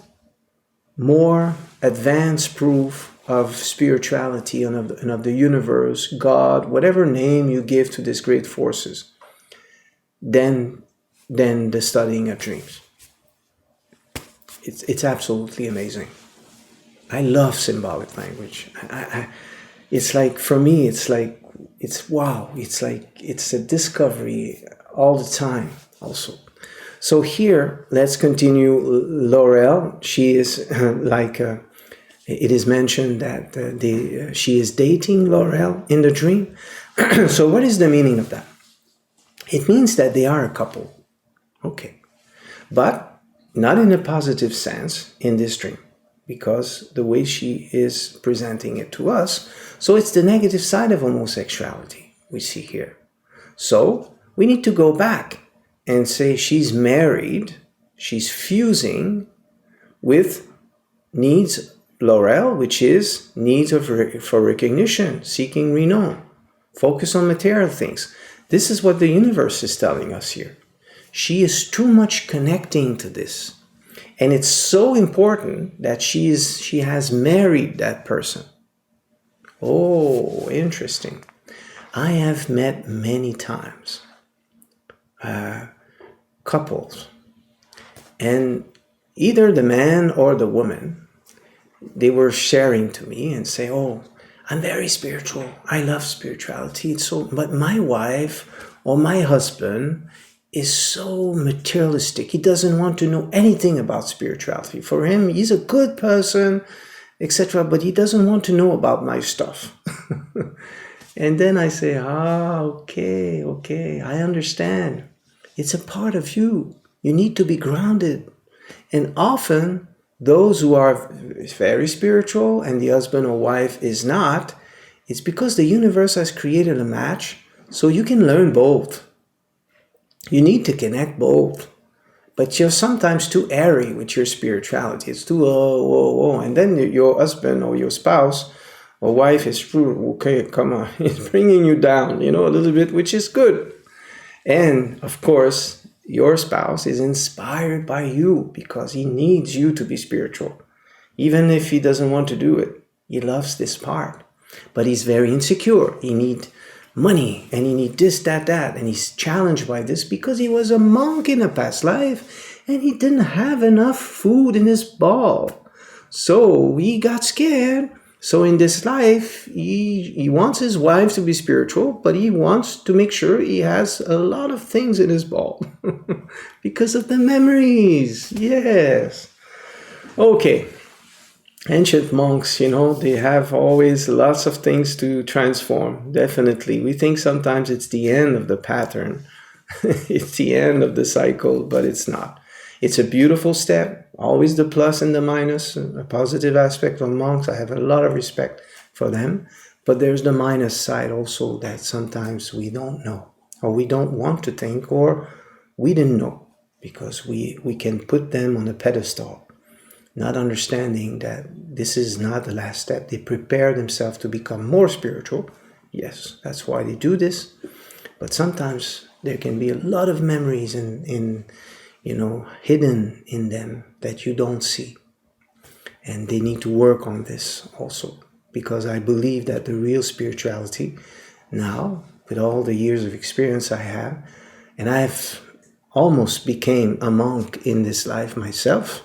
more advanced proof of spirituality and of the universe, God, whatever name you give to these great forces, than the studying of dreams. It's absolutely amazing. I love symbolic language. It's like, for me, it's wow. It's like, it's a discovery all the time also. So here, let's continue. Laurel, she is it is mentioned that she is dating Laurel in the dream. So what is the meaning of that? It means that they are a couple. Okay. But not in a positive sense in this dream, because the way she is presenting it to us, so it's the negative side of homosexuality we see here. So we need to go back and say she's married, she's fusing with needs, Laurel, which is needs for recognition, seeking renown, focus on material things. This is what the universe is telling us here. She is too much connecting to this. And it's so important that she has married that person. Oh, interesting. I have met many times couples, and either the man or the woman, they were sharing to me and say, oh, I'm very spiritual. I love spirituality. But my wife or my husband is so materialistic. He doesn't want to know anything about spirituality. For him, he's a good person, etc., but he doesn't want to know about my stuff. And then I say, okay, I understand. It's a part of you. You need to be grounded. And often, those who are very spiritual and the husband or wife is not, it's because the universe has created a match so you can learn both. You need to connect both. But you're sometimes too airy with your spirituality. It's too, and then your husband or your spouse or wife is true, okay, come on, it's bringing you down, a little bit, which is good. And of course, your spouse is inspired by you because he needs you to be spiritual. Even if he doesn't want to do it, he loves this part. But he's very insecure. He needs money and he needs this, that, and he's challenged by this because he was a monk in a past life and he didn't have enough food in his bowl. So he got scared. So in this life, he wants his wife to be spiritual, but he wants to make sure he has a lot of things in his bowl because of the memories. Yes. Okay. Ancient monks, they have always lots of things to transform. Definitely. We think sometimes it's the end of the pattern. It's the end of the cycle, but it's not. It's a beautiful step, always the plus and the minus, a positive aspect of monks. I have a lot of respect for them, but there's the minus side also that sometimes we don't know, or we don't want to think, or we didn't know, because we can put them on a pedestal, not understanding that this is not the last step. They prepare themselves to become more spiritual. Yes, that's why they do this. But sometimes there can be a lot of memories hidden in them that you don't see. And they need to work on this also, because I believe that the real spirituality now, with all the years of experience I have, and I've almost became a monk in this life myself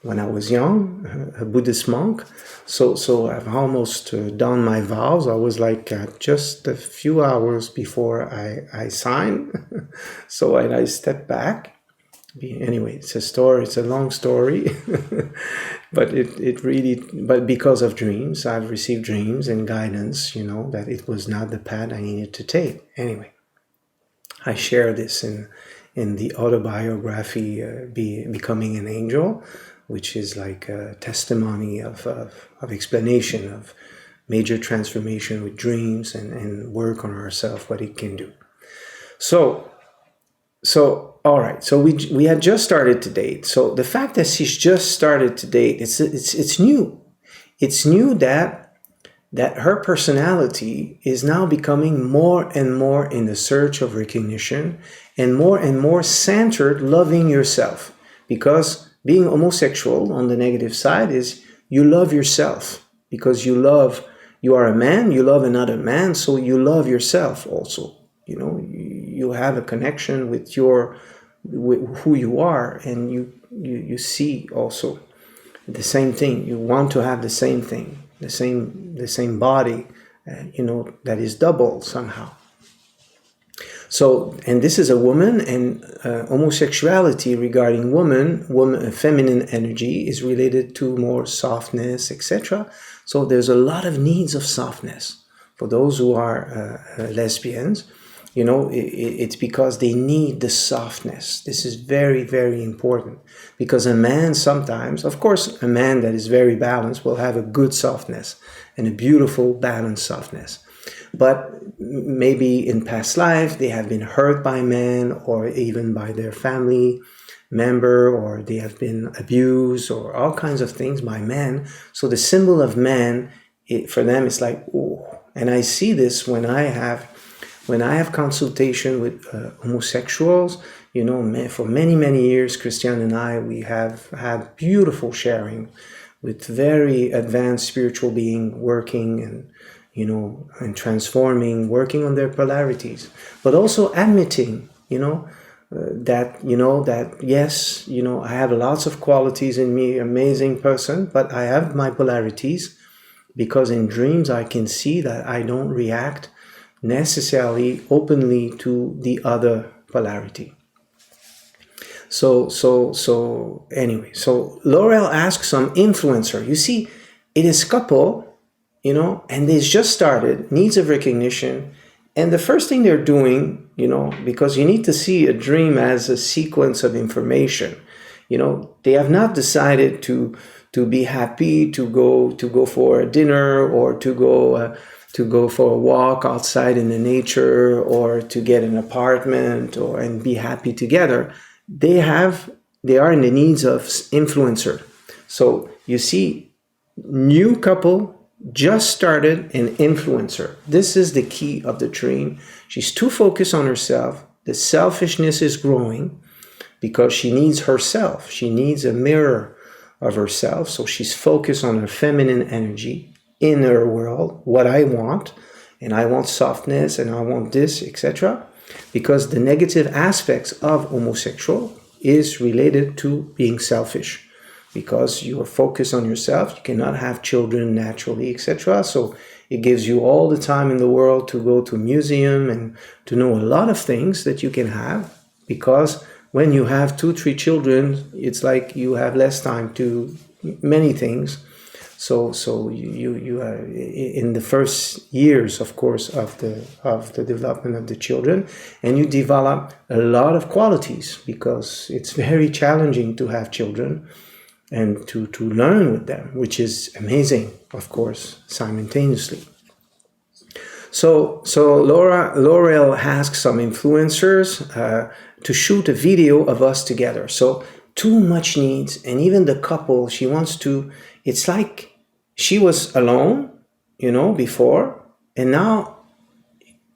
when I was young, a Buddhist monk. So I've almost done my vows. I was like just a few hours before I signed. So I stepped back. Anyway, it's a story. It's a long story, but but because of dreams, I've received dreams and guidance, that it was not the path I needed to take. Anyway, I share this in the autobiography, Becoming an Angel, which is like a testimony of explanation of major transformation with dreams and work on ourselves, what it can do. So all right. So we had just started to date. So the fact that she's just started to date, it's new. It's new that her personality is now becoming more and more in the search of recognition and more centered loving yourself. Because being homosexual on the negative side is you love yourself because you are a man, you love another man, so you love yourself also. You have a connection with who you are, and you see also the same thing. You want to have the same thing, the same body, that is double somehow. So, and this is a woman, and homosexuality regarding woman, feminine energy is related to more softness, etc. So there's a lot of needs of softness for those who are lesbians. You know, it's because they need the softness. This is very, very important, because a man sometimes, of course, a man that is very balanced will have a good softness and a beautiful balanced softness. But maybe in past life they have been hurt by men, or even by their family member, or they have been abused, or all kinds of things by men. So the symbol of man, for them, is like, oh. And I see this when I have consultation with homosexuals. You know, for many, many years, Christian and I, we have had beautiful sharing with very advanced spiritual being working and, you know, and transforming, working on their polarities, but also admitting, that yes, I have lots of qualities in me, amazing person, but I have my polarities, because in dreams I can see that I don't react necessarily openly to the other polarity. So anyway, so Laurel asks some influencer. You see, it is couple, and they just started, needs of recognition. And the first thing they're doing, because you need to see a dream as a sequence of information. They have not decided to be happy, to go for a dinner, or to go for a walk outside in the nature, or to get an apartment, and be happy together. They are in the needs of influencer. So you see, new couple just started an influencer. This is the key of the dream. She's too focused on herself. The selfishness is growing because she needs herself. She needs a mirror of herself. So she's focused on her feminine energy in her world, what I want, and I want softness, and I want this, etc. Because the negative aspects of homosexual is related to being selfish. Because you are focused on yourself, you cannot have children naturally, etc. So it gives you all the time in the world to go to a museum and to know a lot of things that you can have, because when you have 2-3 children, it's like you have less time to many things. So you are in the first years, of course, of the development of the children, and you develop a lot of qualities, because it's very challenging to have children and to learn with them, which is amazing, of course, simultaneously. So Laurel asks some influencers to shoot a video of us together. So too much needs, and even the couple, she wants to, it's like she was alone, before, and now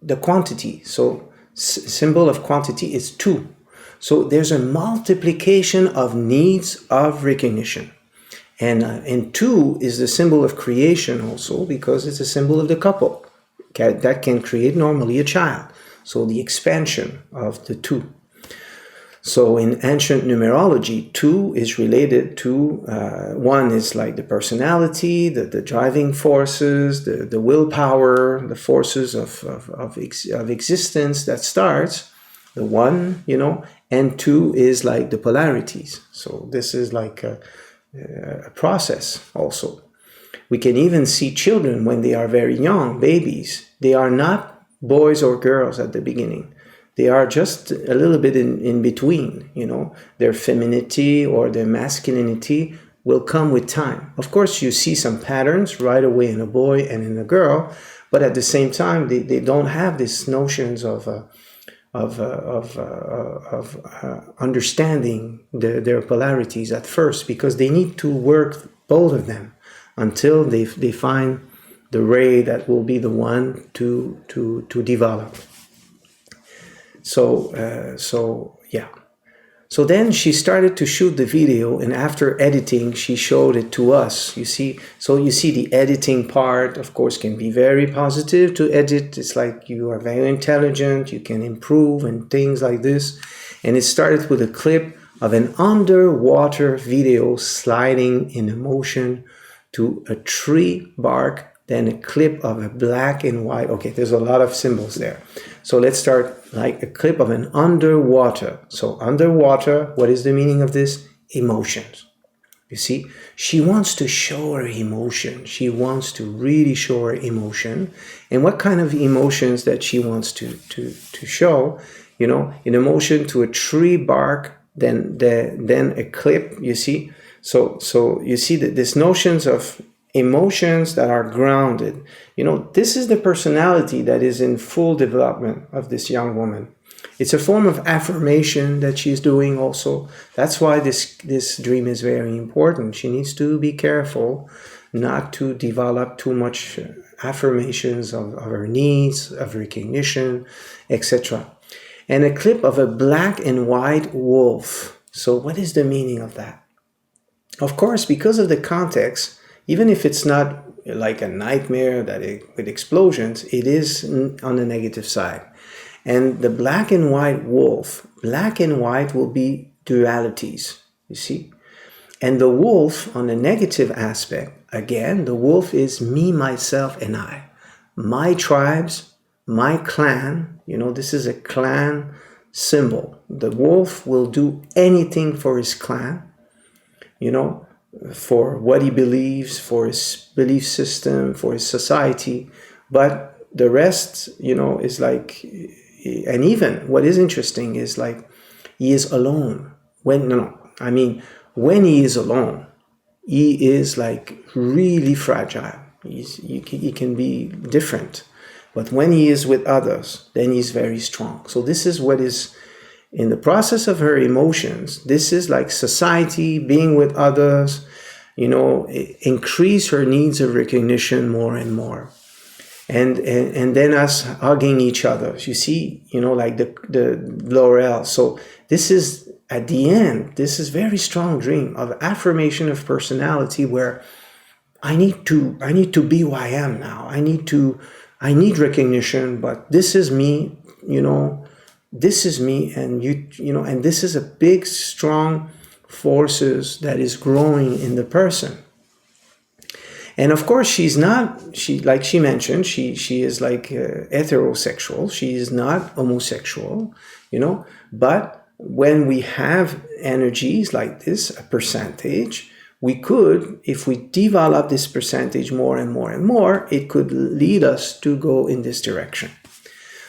the quantity, so symbol of quantity is 2. So there's a multiplication of needs of recognition. And 2 is the symbol of creation also, because it's a symbol of the couple that can create normally a child. So the expansion of the 2. So in ancient numerology, 2 is related to, 1 is like the personality, the driving forces, the willpower, the forces of existence that starts, the 1, and 2 is like the polarities. So this is like a process also. We can even see children when they are very young, babies. They are not boys or girls at the beginning. They are just a little bit in between, Their femininity or their masculinity will come with time. Of course, you see some patterns right away in a boy and in a girl, but at the same time, they don't have these notions of understanding their polarities at first, because they need to work both of them until they find the ray that will be the one to develop. So then she started to shoot the video, and after editing, she showed it to us. You see the editing part, of course, can be very positive to edit. It's like you are very intelligent, you can improve and things like this. And it started with a clip of an underwater video sliding in motion to a tree bark then a clip of a black and white. Okay, there's a lot of symbols there. So let's start like a clip of an underwater. So underwater, what is the meaning of this? Emotions. You see, she wants to show her emotion. She wants to really show her emotion. And what kind of emotions that she wants to show? You know, an emotion to a tree bark, then a clip, you see. So you see that these notions of emotions that are grounded. You know, this is the personality that is in full development of this young woman. It's a form of affirmation that she's doing also. That's why this dream is very important. She needs to be careful not to develop too much affirmations of her needs, of recognition, etc. And a clip of a black and white wolf. So what is the meaning of that? Of course, because of the context, even if it's not like a nightmare with explosions, it is on the negative side. And the black and white wolf, black and white will be dualities, you see. And the wolf on the negative aspect, again, the wolf is me, myself, and I. My tribes, my clan, you know, this is a clan symbol. The wolf will do anything for his clan, you know, for what he believes, for his belief system, for his society. But the rest, you know, is like, and even what is interesting is like, he is alone. When he is alone, he is like really fragile. He can be different. But when he is with others, then he's very strong. So this is what is in the process of her emotions. This is like society, being with others, you know, increase her needs of recognition more and more. And then us hugging each other. You see, you know, like the Laurel. So this is, at the end, this is very strong dream of affirmation of personality where I need to be who I am now. I need recognition, but this is me, you know, this is me, and you know, and this is a big, strong forces that is growing in the person. And of course, like she mentioned, she is like heterosexual. She is not homosexual, you know. But when we have energies like this, a percentage, we could, if we develop this percentage more and more and more, it could lead us to go in this direction.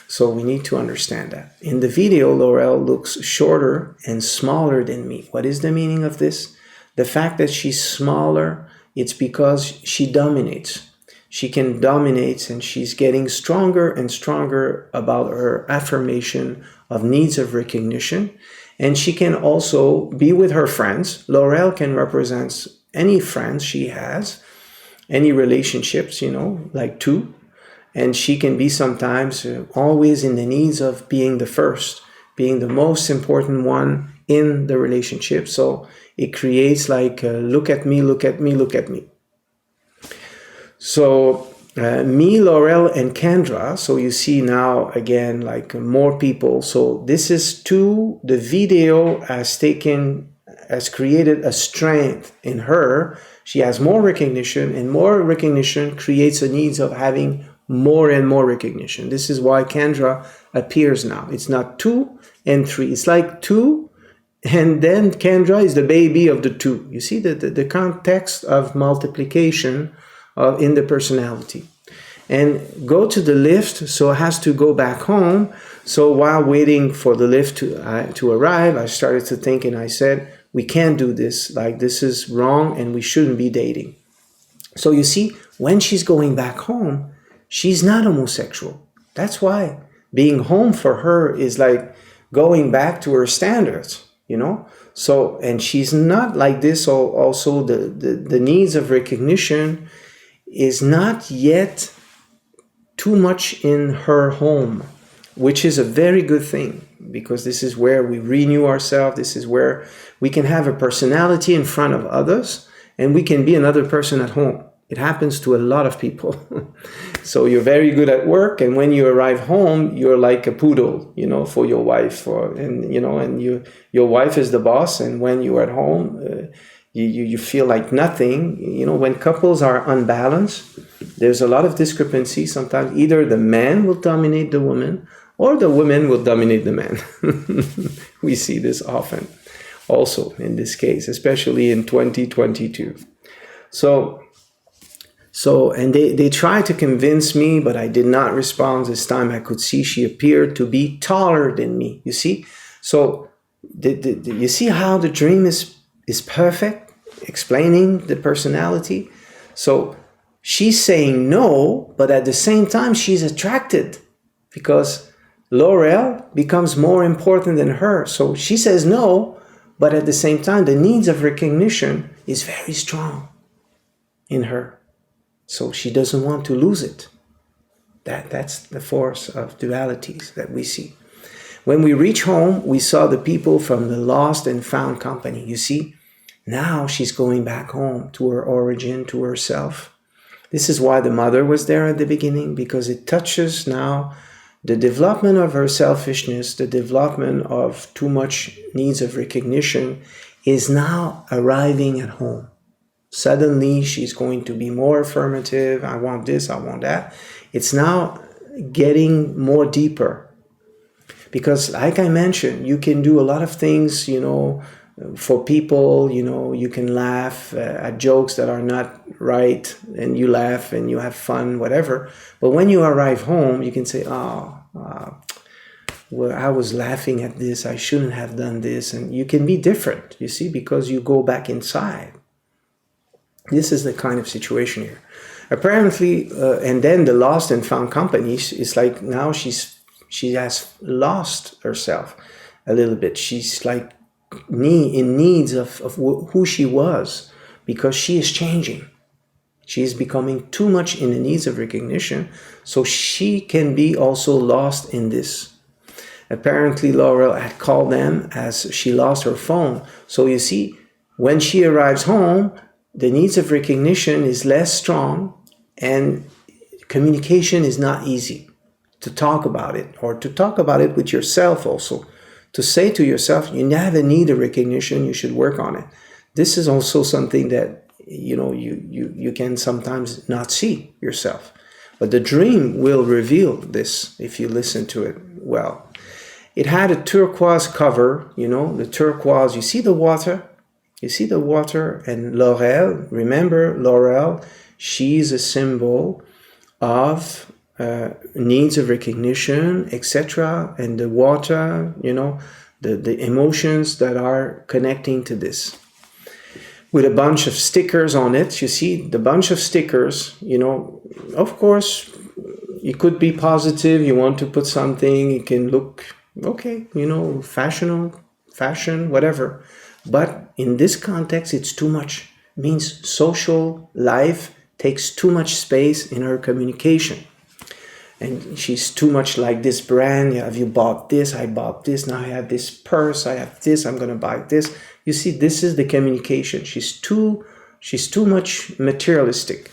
So we need to understand that. In the video, Laurel looks shorter and smaller than me. What is the meaning of this? The fact that she's smaller, it's because she dominates. She can dominate, and she's getting stronger and stronger about her affirmation of needs of recognition. And she can also be with her friends. Laurel can represent any friends she has, any relationships, you know, like two. And she can be sometimes always in the needs of being the first, being the most important one in the relationship. So it creates like, look at me, look at me, look at me. So me, Laurel, and Kendra. So you see now, again, like more people. So this is two, the video has created a strength in her. She has more recognition, and more recognition creates a need of having more and more recognition. This is why Kendra appears now. It's not 2 and 3. It's like 2, and then Kendra is the baby of the 2. You see the context of multiplication in the personality. And go to the lift, so it has to go back home. So while waiting for the lift to arrive, I started to think, and I said, we can't do this. Like, this is wrong, and we shouldn't be dating. So you see, when she's going back home, she's not homosexual. That's why being home for her is like going back to her standards, you know? So, and she's not like this. Also, the needs of recognition is not yet too much in her home, which is a very good thing, because this is where we renew ourselves. This is where we can have a personality in front of others, and we can be another person at home. It happens to a lot of people. So you're very good at work, and when you arrive home, you're like a poodle, you know, for your wife, and your wife is the boss. And when you're at home, you feel like nothing. You know, when couples are unbalanced, There's a lot of discrepancy. Sometimes either the man will dominate the woman or the woman will dominate the man. We see this often also in this case, especially in 2022. And they tried to convince me, but I did not respond this time. I could see she appeared to be taller than me, you see? So you see how the dream is perfect, explaining the personality? So she's saying no, but at the same time, she's attracted because Laurel becomes more important than her. So she says no, but at the same time, the needs of recognition is very strong in her. So she doesn't want to lose it. That's the force of dualities that we see. When we reach home, we saw the people from the lost and found company. You see, now she's going back home to her origin, to herself. This is why the mother was there at the beginning, because it touches now the development of her selfishness, the development of too much needs of recognition is now arriving at home. Suddenly, she's going to be more affirmative. I want this, I want that. It's now getting more deeper. Because like I mentioned, you can do a lot of things, for people, you can laugh at jokes that are not right, and you laugh and you have fun, whatever. But when you arrive home, you can say, well, I was laughing at this, I shouldn't have done this. And you can be different, you see, because you go back inside. This is the kind of situation here. Apparently, and then the lost and found company is like now she has lost herself a little bit. She's like in needs of who she was, because she is changing. She is becoming too much in the needs of recognition, so she can be also lost in this. Apparently, Laurel had called them as she lost her phone. So you see, when she arrives home, the needs of recognition is less strong, and communication is not easy to talk about it, or to talk about it with yourself also. To say to yourself, you have a need of recognition, you should work on it. This is also something that you can sometimes not see yourself. But the dream will reveal this if you listen to it well. It had a turquoise cover, the turquoise, you see the water? You see the water, and Laurel, remember Laurel, she's a symbol of needs of recognition, etc. And the water, the emotions that are connecting to this. With a bunch of stickers on it, you see the bunch of stickers, of course, it could be positive. You want to put something, it can look, okay, fashion, whatever. But in this context, it's too much. It means social life takes too much space in her communication. And she's too much like this brand. Have you bought this? I bought this. Now I have this purse. I have this. I'm going to buy this. You see, this is the communication. She's too much materialistic.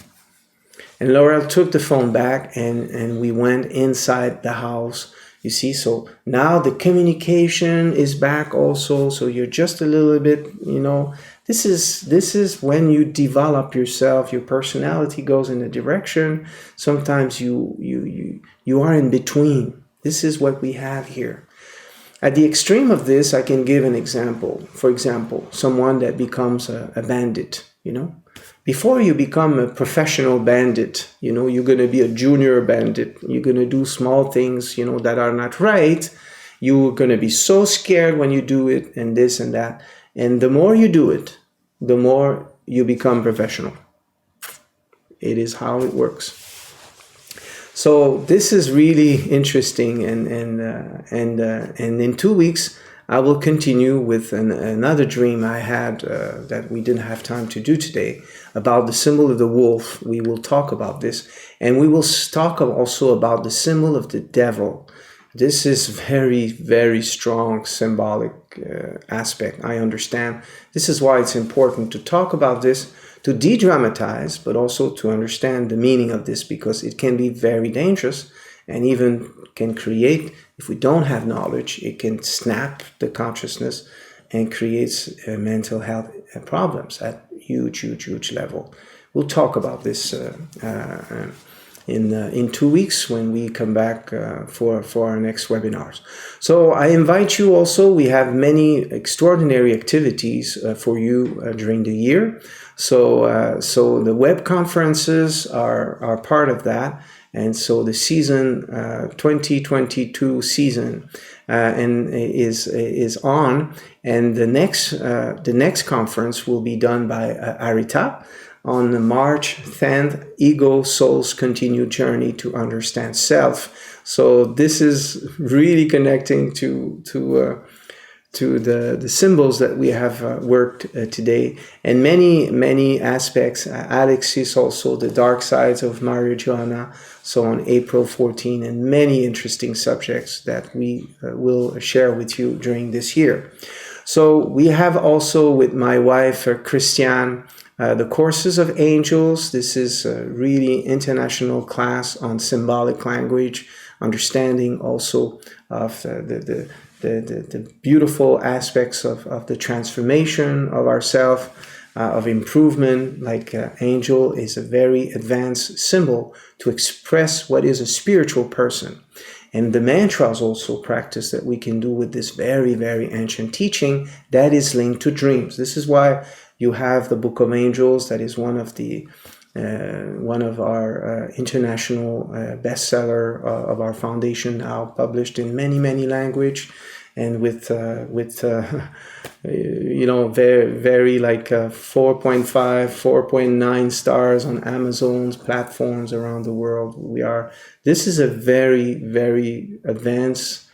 And Laurel took the phone back, and we went inside the house. You see, so now the communication is back also. So you're just a little bit, this is when you develop yourself, your personality goes in a direction. Sometimes you are in between. This is what we have here. At the extreme of this, I can give an example. For example, someone that becomes a bandit, Before you become a professional bandit, you're going to be a junior bandit. You're going to do small things, that are not right. You're going to be so scared when you do it, and this and that. And the more you do it, the more you become professional. It is how it works. So this is really interesting, and in 2 weeks I will continue with another dream I had that we didn't have time to do today, about the symbol of the wolf. We will talk about this, and we will talk also about the symbol of the devil. This is very, very strong symbolic aspect, I understand. This is why it's important to talk about this, to de-dramatize, but also to understand the meaning of this, because it can be very dangerous and even can create, if we don't have knowledge, it can snap the consciousness and creates mental health problems at huge level. we'll talk about this in 2 weeks when we come back for our next webinars. So I invite you also, we have many extraordinary activities for you during the year. So the web conferences are part of that. And so the season 2022 season is on, and the next conference will be done by Arita on March 10th, Ego Soul's Continued Journey to Understand Self. So this is really connecting to the symbols that we have worked today, and many aspects. Alex is also the dark sides of marijuana, so on April 14, and many interesting subjects that we will share with you during this year. So we have also with my wife, Christiane, the Courses of Angels. This is a really international class on symbolic language, understanding also of the beautiful aspects of the transformation of ourself, of improvement. Like angel is a very advanced symbol to express what is a spiritual person. And the mantras also practice that we can do with this very, very ancient teaching that is linked to dreams. This is why you have the Book of Angels, that is one of our international bestseller of our foundation, now published in many language, and with very like 4.5, 4.9 stars on Amazon's platforms around the world. This is a very, very advanced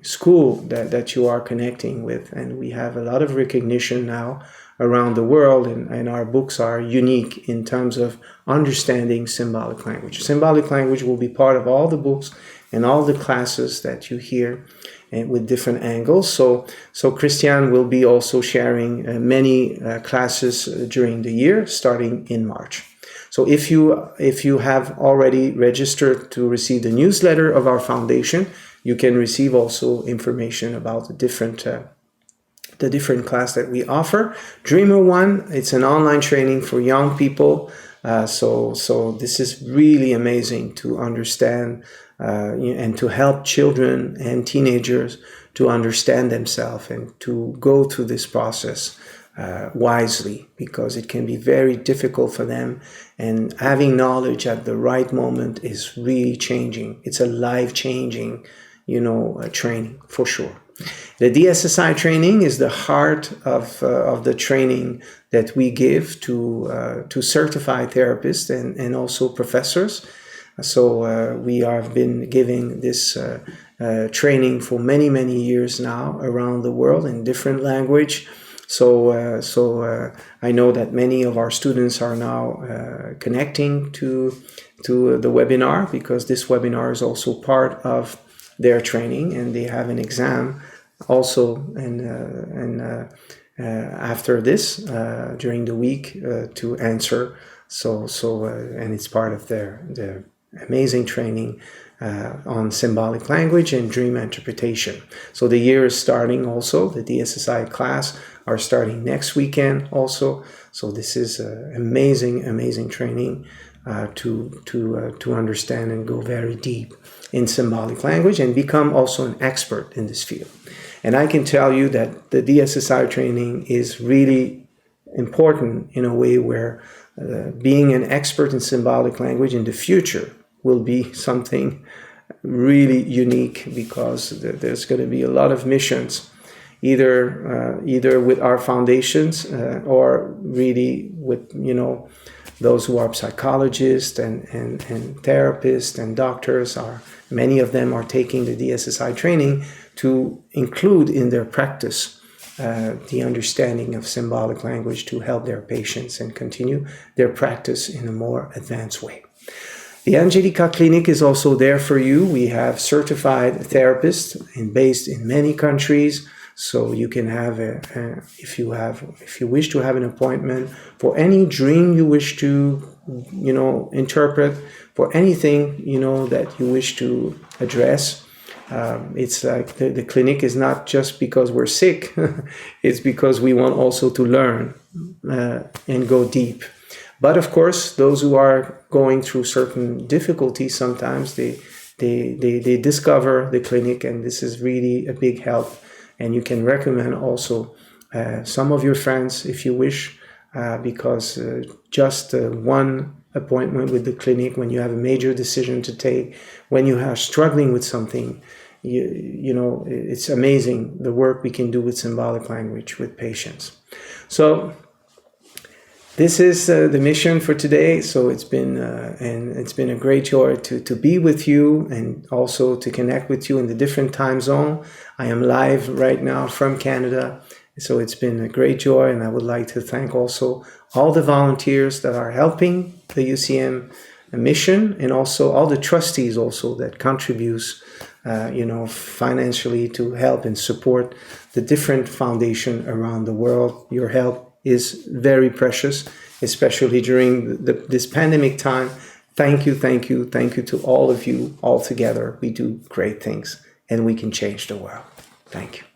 school that you are connecting with, and we have a lot of recognition now around the world, and our books are unique in terms of understanding symbolic language. Symbolic language will be part of all the books and all the classes that you hear, and with different angles. So Christiane will be also sharing many classes during the year, starting in March. So if you have already registered to receive the newsletter of our foundation, you can receive also information about the different class that we offer. Dreamer One, it's an online training for young people. So this is really amazing to understand and to help children and teenagers to understand themselves and to go through this process wisely, because it can be very difficult for them, and having knowledge at the right moment is really changing. It's a life-changing training for sure. The DSSI training is the heart of the training that we give to certified therapists and also professors. So we have been giving this training for many years now around the world in different language. So I know that many of our students are now connecting to the webinar, because this webinar is also part of their training, and they have an exam also and after this during the week to answer. And it's part of their amazing training on symbolic language and dream interpretation. So the year is starting also. The DSSI class are starting next weekend also. So this is amazing training to understand and go very deep in symbolic language and become also an expert in this field. And I can tell you that the DSSI training is really important in a way where being an expert in symbolic language in the future will be something really unique, because there's going to be a lot of missions, either with our foundations or really with those who are psychologists and therapists and doctors. Many of them are taking the DSSI training to include in their practice the understanding of symbolic language to help their patients and continue their practice in a more advanced way. The Angelica Clinic is also there for you. We have certified therapists based in many countries. So you can have if you wish to have an appointment for any dream you wish to, interpret, for anything, that you wish to address, It's like the clinic is not just because we're sick, it's because we want also to learn and go deep. But of course, those who are going through certain difficulties, sometimes they discover the clinic, and this is really a big help. And you can recommend also some of your friends if you wish, because just one appointment with the clinic when you have a major decision to take, when you are struggling with something, you know, it's amazing the work we can do with symbolic language with patients. So this is the mission for today. So it's been a great joy to be with you, and also to connect with you in the different time zone. I am live right now from Canada. So it's been a great joy, and I would like to thank also all the volunteers that are helping the UCM mission, and also all the trustees also that contributes, financially to help and support the different foundations around the world. Your help is very precious, especially during this pandemic time. Thank you, thank you, thank you to all of you. All together, we do great things, and we can change the world. Thank you.